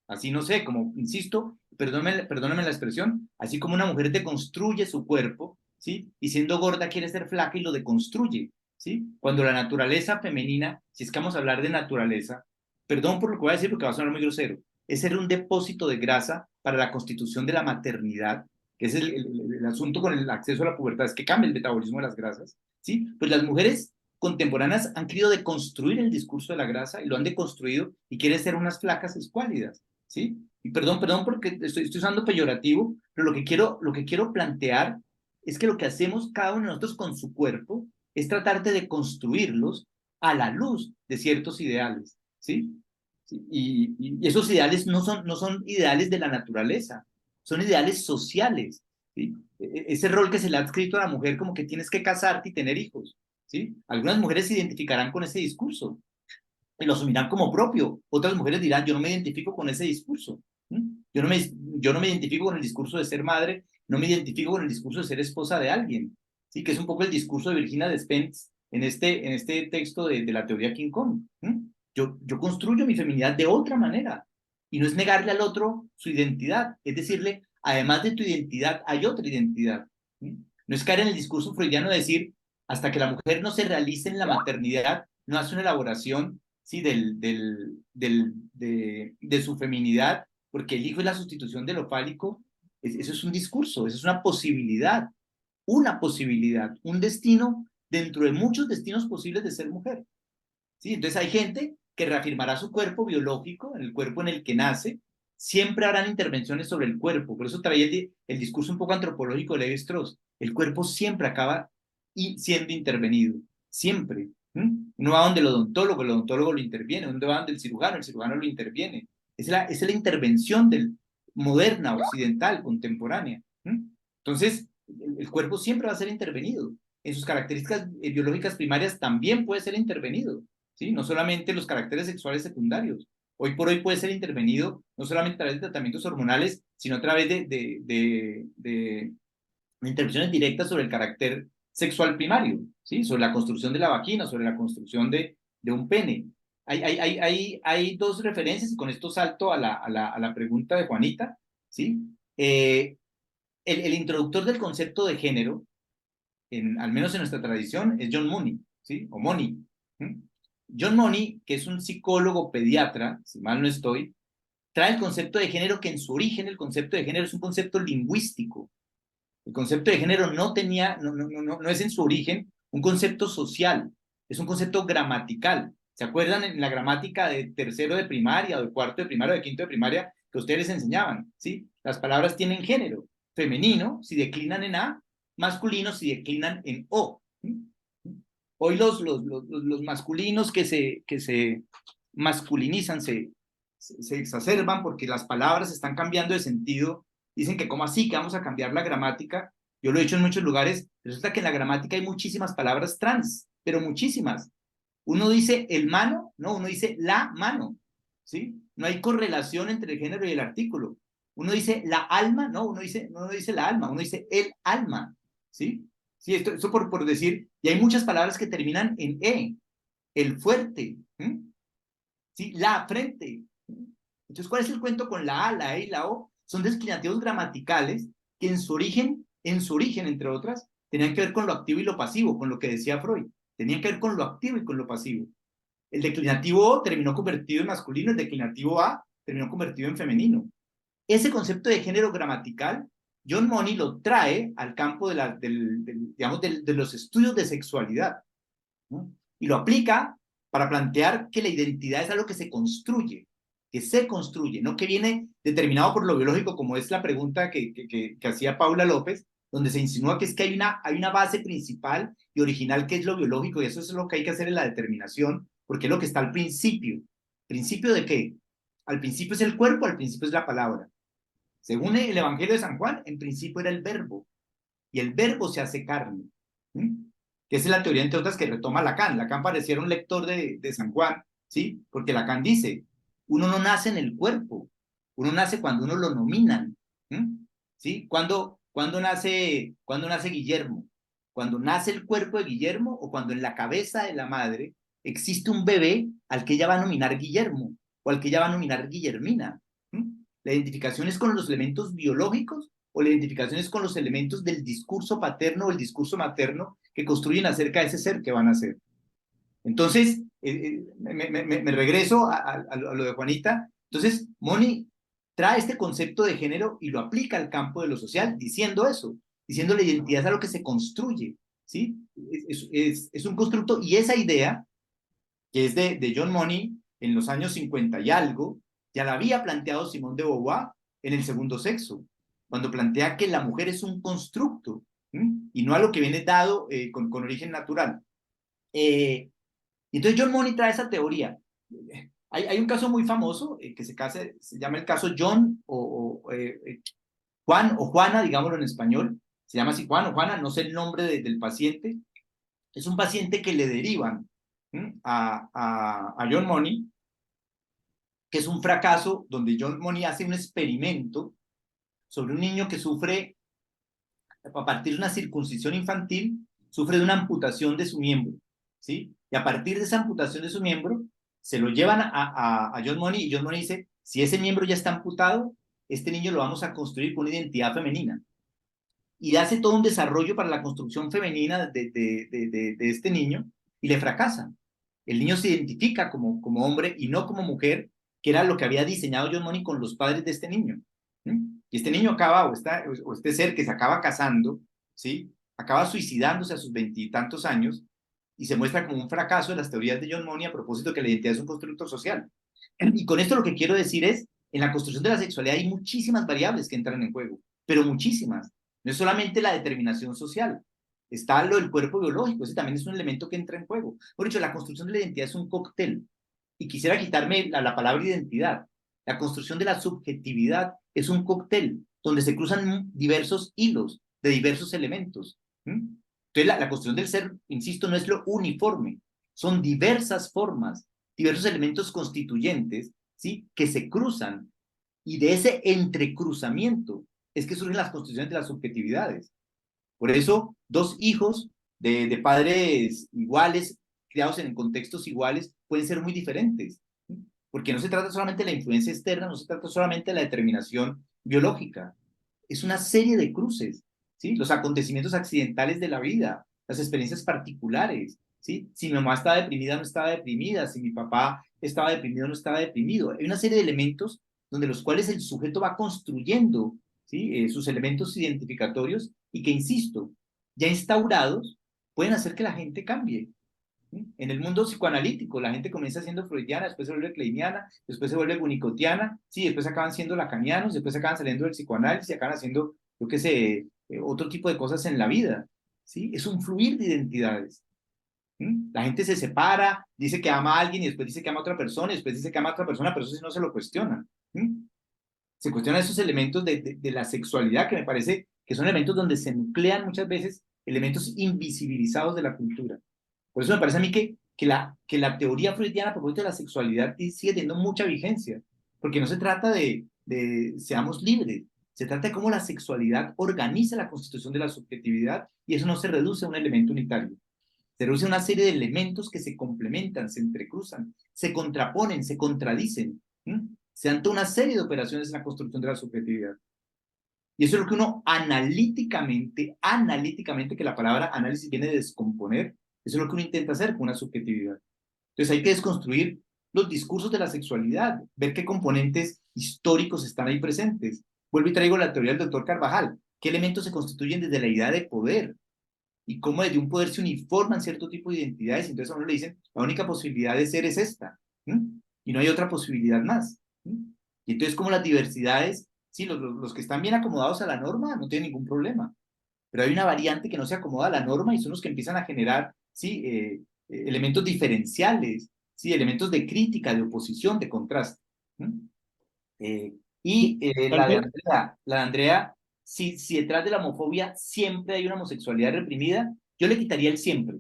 Así no sé, como, insisto, perdóname la expresión, así como una mujer deconstruye su cuerpo, ¿sí? Y siendo gorda quiere ser flaca y lo deconstruye, ¿sí? Cuando la naturaleza femenina, si es que vamos a hablar de naturaleza, perdón por lo que voy a decir porque va a sonar muy grosero, es ser un depósito de grasa para la constitución de la maternidad, que es el asunto con el acceso a la pubertad, es que cambia el metabolismo de las grasas, ¿sí? Pues las mujeres contemporáneas han querido deconstruir el discurso de la grasa y lo han deconstruido y quieren ser unas flacas escuálidas, ¿sí? Y perdón porque estoy usando peyorativo, pero lo que quiero plantear es que lo que hacemos cada uno de nosotros con su cuerpo es tratar de deconstruirlos a la luz de ciertos ideales, ¿sí? Y esos ideales no son ideales de la naturaleza, son ideales sociales, ¿sí? Ese rol que se le ha adscrito a la mujer como que tienes que casarte y tener hijos, ¿sí? Algunas mujeres se identificarán con ese discurso y lo asumirán como propio. Otras mujeres dirán, yo no me identifico con ese discurso. Yo no me identifico con el discurso de ser madre, no me identifico con el discurso de ser esposa de alguien, ¿sí? Que es un poco el discurso de Virginia Despentes en este texto de la teoría King Kong. Yo construyo mi feminidad de otra manera, y no es negarle al otro su identidad, es decirle, además de tu identidad, hay otra identidad. No es caer en el discurso freudiano de decir, hasta que la mujer no se realice en la maternidad, no hace una elaboración, ¿sí? de su feminidad, porque el hijo es la sustitución de lo fálico. Eso es un discurso, eso es una posibilidad, un destino dentro de muchos destinos posibles de ser mujer. ¿Sí? Entonces hay gente que reafirmará su cuerpo biológico, el cuerpo en el que nace. Siempre habrán intervenciones sobre el cuerpo, por eso traía el discurso un poco antropológico de Levi-Strauss. El cuerpo siempre acaba siendo intervenido, siempre. Uno va donde el odontólogo lo interviene, uno va donde el cirujano lo interviene. Es la intervención moderna, occidental, contemporánea. Entonces, el cuerpo siempre va a ser intervenido. En sus características biológicas primarias también puede ser intervenido, ¿sí? No solamente los caracteres sexuales secundarios. Hoy por hoy puede ser intervenido no solamente a través de tratamientos hormonales, sino a través de intervenciones directas sobre el carácter sexual primario, ¿sí? Sobre la construcción de la vagina, sobre la construcción de un pene. Hay dos referencias, y con esto salto a la pregunta de Juanita, ¿sí? El introductor del concepto de género, al menos en nuestra tradición, es John Money, ¿sí? O Money. John Money, que es un psicólogo pediatra, si mal no estoy, trae el concepto de género, que en su origen el concepto de género es un concepto lingüístico. El concepto de género no es en su origen un concepto social, es un concepto gramatical. ¿Se acuerdan en la gramática de tercero de primaria, o de cuarto de primaria, o de quinto de primaria, que ustedes les enseñaban? ¿Sí? Las palabras tienen género. Femenino, si declinan en A; masculino, si declinan en O. Hoy los masculinos que se masculinizan, se exacerban porque las palabras están cambiando de sentido. Dicen que ¿cómo así que vamos a cambiar la gramática? Yo lo he hecho en muchos lugares. Resulta que en la gramática hay muchísimas palabras trans, pero muchísimas. Uno dice el mano, no, uno dice la mano, ¿sí? No hay correlación entre el género y el artículo. Uno dice la alma, no, uno no dice la alma, uno dice el alma, ¿sí? Sí, esto por decir, y hay muchas palabras que terminan en E, el fuerte, ¿sí? La frente. Entonces, ¿cuál es el cuento con la A, la E y la O? Son declinativos gramaticales que en su origen, entre otras, tenían que ver con lo activo y lo pasivo, con lo que decía Freud. Tenían que ver con lo activo y con lo pasivo. El declinativo O terminó convertido en masculino, el declinativo A terminó convertido en femenino. Ese concepto de género gramatical, John Money lo trae al campo de los estudios de sexualidad, ¿no? Y lo aplica para plantear que la identidad es algo que se construye, no que viene determinado por lo biológico, como es la pregunta que hacía Paula López, donde se insinúa que es que hay una base principal y original que es lo biológico, y eso es lo que hay que hacer en la determinación, porque es lo que está al principio. ¿Principio de qué? Al principio es el cuerpo, al principio es la palabra. Según el Evangelio de San Juan, en principio era el verbo, y el verbo se hace carne. Que esa es la teoría, entre otras, que retoma Lacan. Lacan pareciera un lector de San Juan, ¿sí? Porque Lacan dice, uno no nace en el cuerpo, uno nace cuando uno lo nominan, ¿sí? ¿Cuándo nace Guillermo? ¿Cuando nace el cuerpo de Guillermo, o cuando en la cabeza de la madre existe un bebé al que ella va a nominar Guillermo, o al que ella va a nominar Guillermina? ¿La identificación es con los elementos biológicos, o la identificación es con los elementos del discurso paterno o el discurso materno que construyen acerca de ese ser que van a ser? Entonces, me regreso a lo de Juanita. Entonces, Money trae este concepto de género y lo aplica al campo de lo social, diciendo eso, diciendo la identidad es algo que se construye, ¿sí? Es un constructo, y esa idea, que es de John Money en los años 50 y algo, ya la había planteado Simone de Beauvoir en El segundo sexo, cuando plantea que la mujer es un constructo, y no algo que viene dado con origen natural. Entonces John Money trae esa teoría. Hay un caso muy famoso que se llama el caso John Juan o Juana, digámoslo en español. Se llama así, Juan o Juana, no sé el nombre del paciente. Es un paciente que le derivan a John Money, que es un fracaso donde John Money hace un experimento sobre un niño que sufre a partir de una circuncisión infantil, sufre de una amputación de su miembro, ¿sí? Y a partir de esa amputación de su miembro, se lo llevan a John Money, y John Money dice, si ese miembro ya está amputado, este niño lo vamos a construir con una identidad femenina. Y hace todo un desarrollo para la construcción femenina de este niño, y le fracasa. El niño se identifica como hombre y no como mujer, que era lo que había diseñado John Money con los padres de este niño. Y este niño acaba, o este ser que se acaba casando, ¿sí? Acaba suicidándose a sus 20 y tantos años, y se muestra como un fracaso de las teorías de John Money a propósito de que la identidad es un constructo social. Y con esto lo que quiero decir es, en la construcción de la sexualidad hay muchísimas variables que entran en juego, pero muchísimas. No es solamente la determinación social, está lo del cuerpo biológico, ese también es un elemento que entra en juego. Por hecho, la construcción de la identidad es un cóctel, y quisiera quitarme la palabra identidad. La construcción de la subjetividad es un cóctel donde se cruzan diversos hilos de diversos elementos. Entonces, la construcción del ser, insisto, no es lo uniforme, son diversas formas, diversos elementos constituyentes, ¿sí? Que se cruzan, y de ese entrecruzamiento es que surgen las constituciones de las subjetividades. Por eso, dos hijos de padres iguales, criados en contextos iguales, pueden ser muy diferentes, ¿sí? Porque no se trata solamente de la influencia externa, no se trata solamente de la determinación biológica, es una serie de cruces, ¿sí? Los acontecimientos accidentales de la vida, las experiencias particulares, ¿sí? Si mi mamá estaba deprimida, no estaba deprimida, si mi papá estaba deprimido, no estaba deprimido. Hay una serie de elementos donde los cuales el sujeto va construyendo, ¿sí? Sus elementos identificatorios, y que, insisto, ya instaurados, pueden hacer que la gente cambie. ¿Sí? En el mundo psicoanalítico, la gente comienza siendo freudiana, después se vuelve kleiniana, después se vuelve winnicottiana, sí, después acaban siendo lacanianos, después acaban saliendo del psicoanálisis y acaban haciendo, yo qué sé, otro tipo de cosas en la vida. ¿Sí? Es un fluir de identidades. ¿Sí? La gente se separa, dice que ama a alguien y después dice que ama a otra persona y después dice que ama a otra persona, pero eso sí no se lo cuestionan. ¿Sí? Se cuestionan esos elementos de la sexualidad, que me parece que son elementos donde se nuclean muchas veces elementos invisibilizados de la cultura. Por eso me parece a mí que la teoría freudiana a propósito de la sexualidad sigue teniendo mucha vigencia, porque no se trata de seamos libres, se trata de cómo la sexualidad organiza la constitución de la subjetividad, y eso no se reduce a un elemento unitario, se reduce a una serie de elementos que se complementan, se entrecruzan, se contraponen, se contradicen, se dan toda una serie de operaciones en la construcción de la subjetividad. Y eso es lo que uno analíticamente, que la palabra análisis viene de descomponer, eso es lo que uno intenta hacer con una subjetividad. Entonces hay que desconstruir los discursos de la sexualidad, ver qué componentes históricos están ahí presentes. Vuelvo y traigo la teoría del doctor Carvajal, qué elementos se constituyen desde la idea de poder, y cómo desde un poder se uniforman cierto tipo de identidades, y entonces a uno le dicen, la única posibilidad de ser es esta, y no hay otra posibilidad más. Y entonces como las diversidades, sí, los que están bien acomodados a la norma no tienen ningún problema, pero hay una variante que no se acomoda a la norma y son los que empiezan a generar, sí, elementos diferenciales, sí, elementos de crítica, de oposición, de contraste. La de Andrea, si detrás de la homofobia siempre hay una homosexualidad reprimida, yo le quitaría el siempre.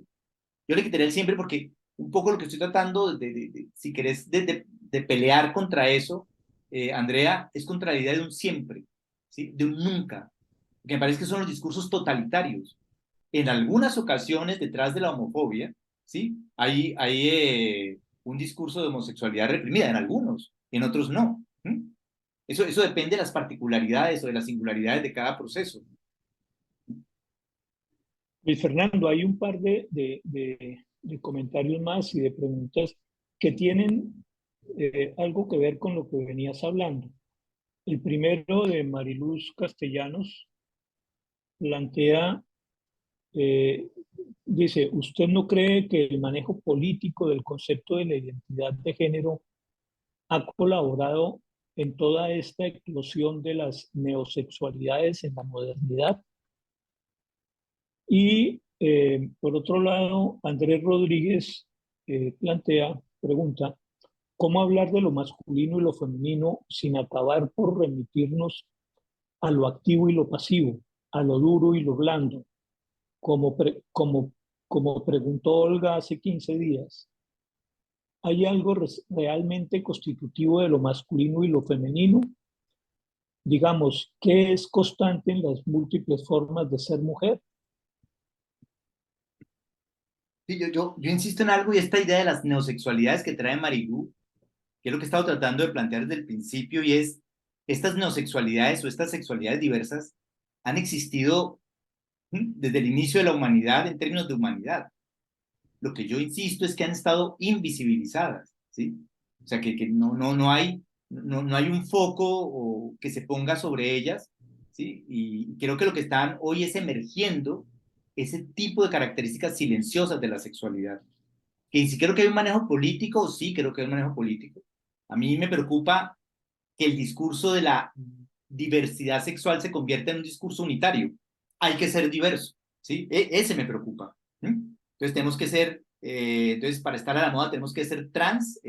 Yo le quitaría el siempre porque un poco lo que estoy tratando si querés, de pelear contra eso, Andrea, es contra la idea de un siempre, ¿sí? De un nunca, que me parece que son los discursos totalitarios. En algunas ocasiones, detrás de la homofobia, ¿sí? Hay un discurso de homosexualidad reprimida, en algunos, en otros no. Eso depende de las particularidades o de las singularidades de cada proceso. Luis Fernando, hay un par de comentarios más y de preguntas que tienen algo que ver con lo que venías hablando. El primero, de Mariluz Castellanos, plantea, dice, ¿usted no cree que el manejo político del concepto de la identidad de género ha colaborado en toda esta eclosión de las neosexualidades en la modernidad? Y por otro lado, Andrés Rodríguez pregunta, ¿cómo hablar de lo masculino y lo femenino sin acabar por remitirnos a lo activo y lo pasivo, a lo duro y lo blando? Como preguntó Olga hace 15 días, ¿hay algo realmente constitutivo de lo masculino y lo femenino? digamos, ¿qué es constante en las múltiples formas de ser mujer? Sí, yo insisto en algo y esta idea de las neosexualidades que trae Marilu, que es lo que he estado tratando de plantear desde el principio, y es estas neosexualidades o estas sexualidades diversas han existido desde el inicio de la humanidad en términos de humanidad. Lo que yo insisto es que han estado invisibilizadas, ¿sí? O sea, que no hay un foco o que se ponga sobre ellas, ¿sí? Y creo que lo que están hoy es emergiendo ese tipo de características silenciosas de la sexualidad. Que si creo que hay un manejo político, sí creo que hay un manejo político. A mí me preocupa que el discurso de la diversidad sexual se convierta en un discurso unitario. Hay que ser diverso, ¿sí? Ese me preocupa. Entonces tenemos que ser, entonces para estar a la moda tenemos que ser trans,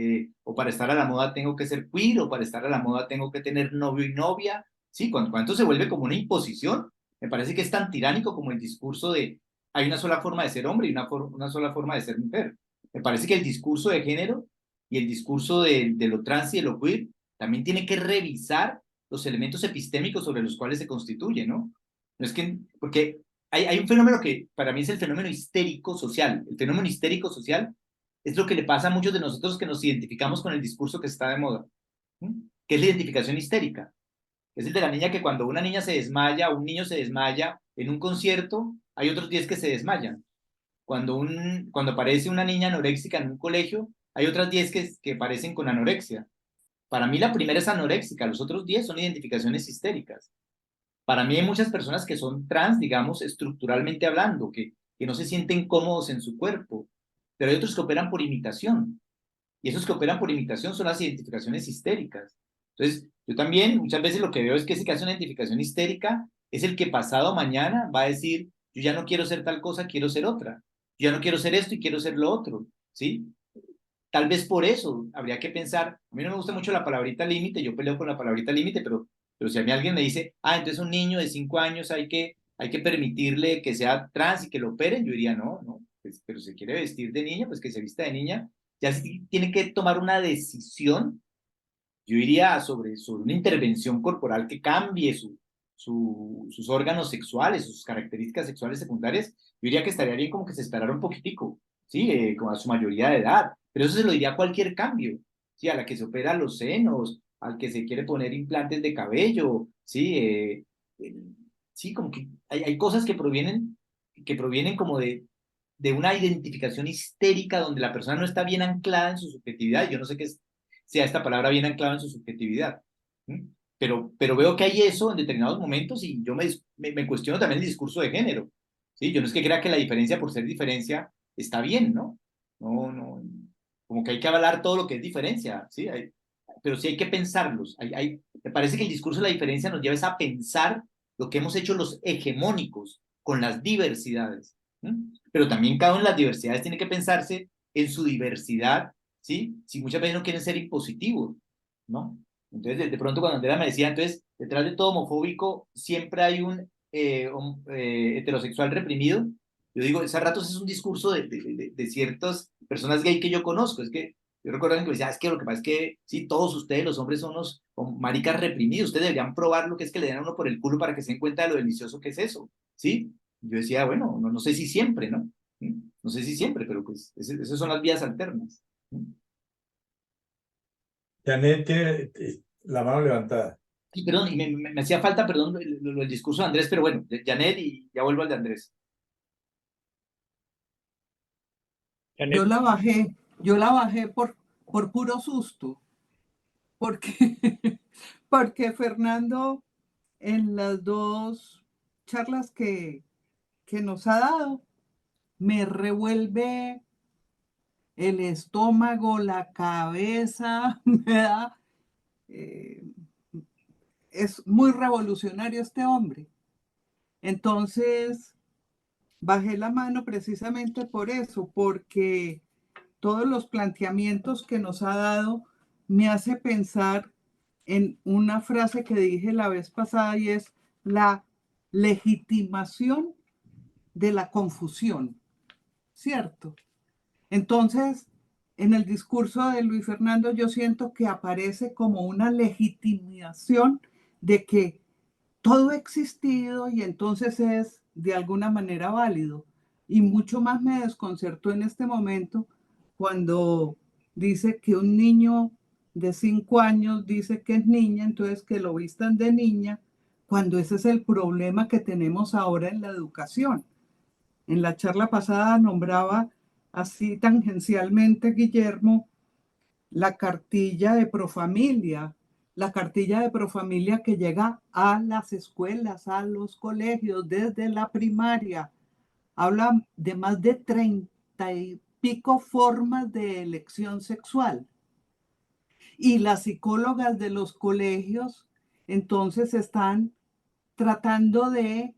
o para estar a la moda tengo que ser queer, o para estar a la moda tengo que tener novio y novia, ¿sí? Cuando se vuelve como una imposición, me parece que es tan tiránico como el discurso de hay una sola forma de ser hombre y una sola forma de ser mujer. Me parece que el discurso de género y el discurso de lo trans y de lo queer también tiene que revisar los elementos epistémicos sobre los cuales se constituye, ¿no? No es que, porque hay un fenómeno que para mí es el fenómeno histérico social. El fenómeno histérico social es lo que le pasa a muchos de nosotros que nos identificamos con el discurso que está de moda, ¿sí? Que es la identificación histérica. Es el de la niña que cuando una niña se desmaya o un niño se desmaya en un concierto, hay otros 10 que se desmayan. Cuando aparece una niña anoréxica en un colegio, hay otras 10 que aparecen con anorexia. Para mí la primera es anoréxica, los otros 10 son identificaciones histéricas. Para mí hay muchas personas que son trans, digamos, estructuralmente hablando, que no se sienten cómodos en su cuerpo, pero hay otros que operan por imitación. Y esos que operan por imitación son las identificaciones histéricas. Entonces, yo también muchas veces lo que veo es que ese que hace una identificación histérica es el que pasado mañana va a decir, yo ya no quiero ser tal cosa, quiero ser otra. Yo ya no quiero ser esto y quiero ser lo otro, ¿sí? Tal vez por eso habría que pensar, a mí no me gusta mucho la palabrita límite, yo peleo con la palabrita límite, pero si a mí alguien me dice, entonces un niño de 5 años hay que permitirle que sea trans y que lo operen, yo diría, no, no, pues, pero si quiere vestir de niña, pues que se vista de niña, ya si tiene que tomar una decisión, yo iría sobre una intervención corporal que cambie sus órganos sexuales, sus características sexuales secundarias, yo diría que estaría bien como que se esperara un poquitico, ¿sí? Como a su mayoría de edad, pero eso se lo diría a cualquier cambio, ¿sí? A la que se opera los senos, al que se quiere poner implantes de cabello, ¿sí? Eh, sí, como que hay cosas que provienen como de una identificación histérica donde la persona no está bien anclada en su subjetividad. Yo no sé qué sea esta palabra bien anclada en su subjetividad. ¿Sí? Pero veo que hay eso en determinados momentos y yo me cuestiono también el discurso de género. ¿Sí? Yo no es que crea que la diferencia por ser diferencia está bien, ¿no? No, no. Como que hay que avalar todo lo que es diferencia, ¿sí? Pero sí hay que pensarlos. Me parece que el discurso de la diferencia nos lleva a pensar lo que hemos hecho los hegemónicos con las diversidades. ¿Sí? Pero también cada una de las diversidades tiene que pensarse en su diversidad, ¿sí? Si muchas veces no quieren ser impositivos, ¿no? Entonces, de pronto cuando Andrea me decía, entonces, detrás de todo homofóbico siempre hay un heterosexual reprimido, yo digo, ese ratos es un discurso de ciertas personas gay que yo conozco, es que yo recuerdo que me decía, es que lo que pasa es que, sí, todos ustedes, los hombres, son unos maricas reprimidos, ustedes deberían probar lo que es que le den a uno por el culo para que se den cuenta de lo delicioso que es eso, ¿sí? Yo decía, bueno, no sé si siempre, ¿no? ¿Sí? No sé si siempre, pero pues esas son las vías alternas. ¿Sí? Janet tiene la mano levantada. Sí, perdón, y me hacía falta, perdón, el discurso de Andrés, pero bueno, de Janet y ya vuelvo al de Andrés. Janet, Yo la bajé por puro susto, porque, porque Fernando en las dos charlas que nos ha dado me revuelve el estómago, la cabeza, me da... eh, es muy revolucionario este hombre. Entonces, bajé la mano precisamente por eso, porque todos los planteamientos que nos ha dado me hace pensar en una frase que dije la vez pasada y es la legitimación de la confusión, ¿cierto? Entonces, en el discurso de Luis Fernando yo siento que aparece como una legitimación de que todo ha existido y entonces es de alguna manera válido. Y mucho más me desconcertó en este momento cuando dice que un niño de 5 años dice que es niña, entonces que lo vistan de niña, cuando ese es el problema que tenemos ahora en la educación. En la charla pasada nombraba así tangencialmente Guillermo la cartilla de Profamilia, la cartilla de Profamilia que llega a las escuelas, a los colegios, desde la primaria. Habla de más de 30 y pico formas de elección sexual. Y las psicólogas de los colegios entonces están tratando de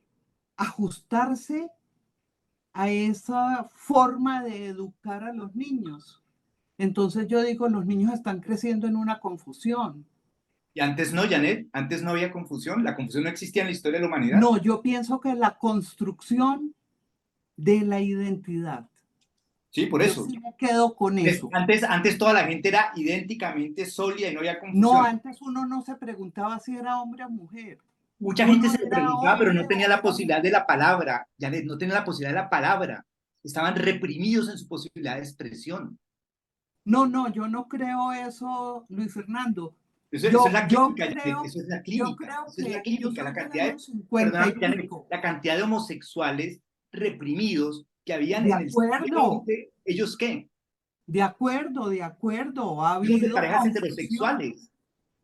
ajustarse a esa forma de educar a los niños. Entonces yo digo, los niños están creciendo en una confusión. Y antes no, Janet, antes no había confusión, la confusión no existía en la historia de la humanidad. No, yo pienso que la construcción de la identidad. Sí, por eso. Yo sí me quedo con eso. Antes toda la gente era idénticamente sólida y no había confusión. No, antes uno no se preguntaba si era hombre o mujer. Mucha Uno gente se lo era preguntaba, pero no hombre tenía o la era posibilidad de mujer. la palabra, Janet, no tenía la posibilidad de la palabra. Estaban reprimidos en su posibilidad de expresión. No, yo no creo eso, Luis Fernando. Eso es la Yo clínica, Janet, creo, eso es la yo clínica, creo eso es la que yo clínica, soy la del cantidad año de, 50 y perdóname, Janet, pico. la cantidad de homosexuales reprimidos que habían De en el siglo acuerdo, XX, ¿ellos qué? de acuerdo, de acuerdo. Ha Hijos de habido parejas confusión. heterosexuales,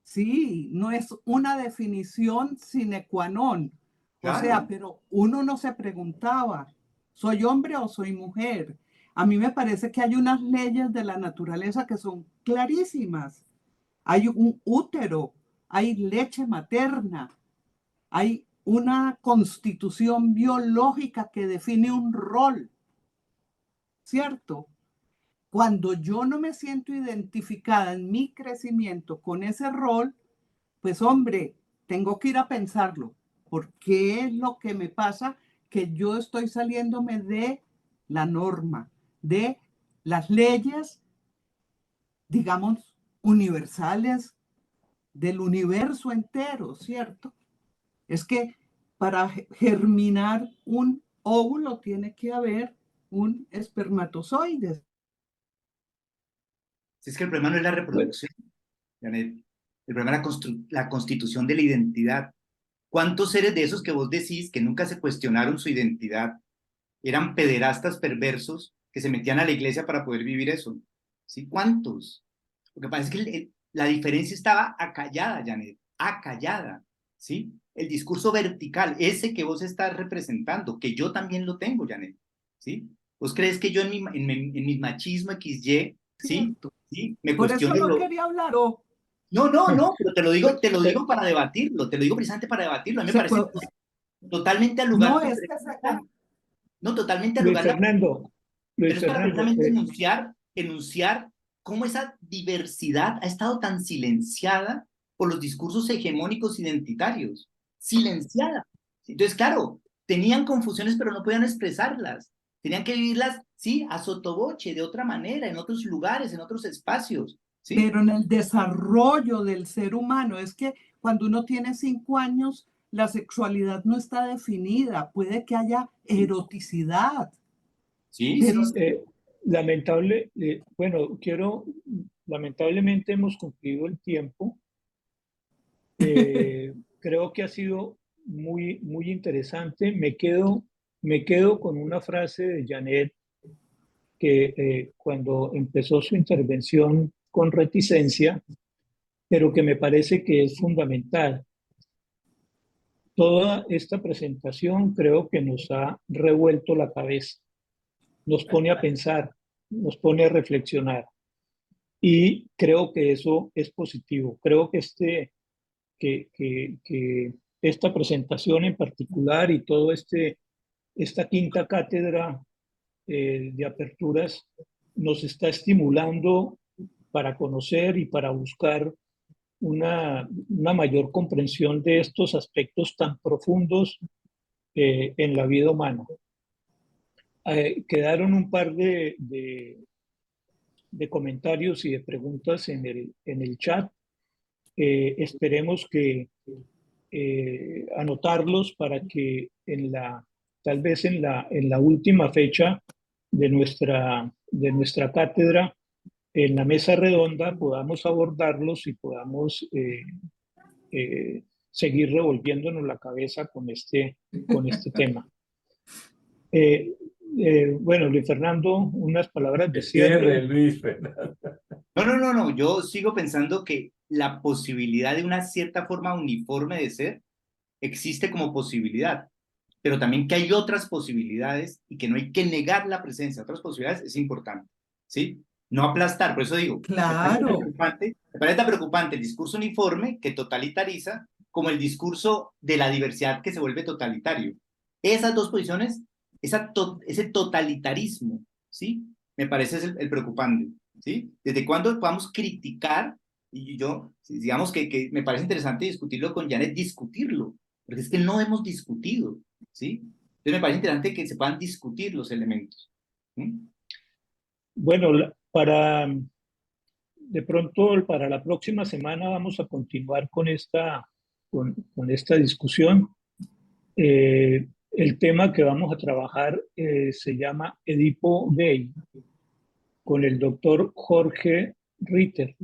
Sí, no es una definición sine qua non. O sea, claro. pero uno no se preguntaba, ¿soy hombre o soy mujer? A mí me parece que hay unas leyes de la naturaleza que son clarísimas. Hay un útero, hay leche materna, hay una constitución biológica que define un rol, ¿cierto? Cuando yo no me siento identificada en mi crecimiento con ese rol, pues hombre, tengo que ir a pensarlo. ¿Por qué es lo que me pasa que yo estoy saliéndome de la norma, de las leyes, digamos, universales del universo entero, ¿cierto? Es que para germinar un óvulo tiene que haber un espermatozoide. Si es que el problema no es la reproducción, Janet, el problema es la constitución de la identidad. ¿Cuántos seres de esos que vos decís que nunca se cuestionaron su identidad eran pederastas perversos que se metían a la iglesia para poder vivir eso? ¿Sí? ¿Cuántos? Lo que pasa es que la diferencia estaba acallada, Janet, acallada, ¿sí? El discurso vertical, ese que vos estás representando, que yo también lo tengo, Janet, ¿sí? ¿Vos crees que yo en mi machismo XY, ¿sí? ¿Cierto? ¿Sí? Me Por eso cuestiono no lo... quería hablar. No, pero te lo digo para debatirlo, te lo digo precisamente para debatirlo. A mí me Se parece puede, totalmente al lugar no tu es que se, pregunta, no totalmente al Luis lugar la Fernando, pero Luis es para Fernando, precisamente enunciar cómo esa diversidad ha estado tan silenciada por los discursos hegemónicos identitarios, silenciada. Entonces, claro, tenían confusiones, pero no podían expresarlas. Tenían que vivirlas, sí, a sotoboche, de otra manera, en otros lugares, en otros espacios, ¿sí? pero en el desarrollo del ser humano, es que cuando uno tiene 5 años, la sexualidad no está definida, puede que haya eroticidad, Sí, sí, pero sí. bueno, lamentablemente hemos cumplido el tiempo. Creo que ha sido muy interesante. Me quedo con una frase de Janet que cuando empezó su intervención con reticencia, pero que me parece que es fundamental. Toda esta presentación creo que nos ha revuelto la cabeza, nos pone a pensar, nos pone a reflexionar y creo que eso es positivo. Creo que que esta presentación en particular y todo esta quinta cátedra de aperturas nos está estimulando para conocer y para buscar una mayor comprensión de estos aspectos tan profundos en la vida humana. Quedaron un par de comentarios y de preguntas en el chat. Esperemos anotarlos para que tal vez en la última fecha de nuestra cátedra, en la mesa redonda, podamos abordarlos y podamos seguir revolviéndonos la cabeza con este tema. Bueno, Luis Fernando, unas palabras de cierre. Luis Fernando. No, yo sigo pensando que la posibilidad de una cierta forma uniforme de ser existe como posibilidad, pero también que hay otras posibilidades y que no hay que negar la presencia de otras posibilidades es importante, ¿sí? No aplastar, por eso digo, Claro. me parece tan preocupante el discurso uniforme que totalitariza como el discurso de la diversidad que se vuelve totalitario. Esas dos posiciones, ese totalitarismo, ¿sí? Me parece el preocupante, ¿sí? ¿Desde cuándo podamos criticar? Y yo, digamos que me parece interesante discutirlo con Janet, discutirlo, porque es que no hemos discutido, ¿sí? Entonces me parece interesante que se puedan discutir los elementos. ¿Sí? Bueno, de pronto para la próxima semana vamos a continuar con esta discusión. El tema que vamos a trabajar se llama Edipo Gay, con el doctor Jorge Ritter.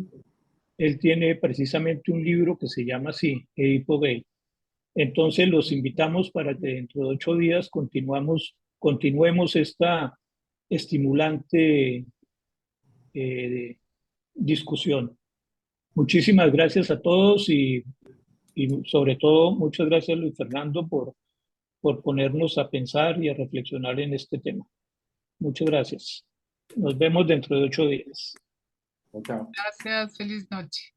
Él tiene precisamente un libro que se llama así, Edipo Gay. Entonces los invitamos para que dentro de 8 días continuemos esta estimulante discusión. Muchísimas gracias a todos y sobre todo muchas gracias, Luis Fernando, por ponernos a pensar y a reflexionar en este tema. Muchas gracias. Nos vemos dentro de 8 días. Chao. Gracias, feliz noche.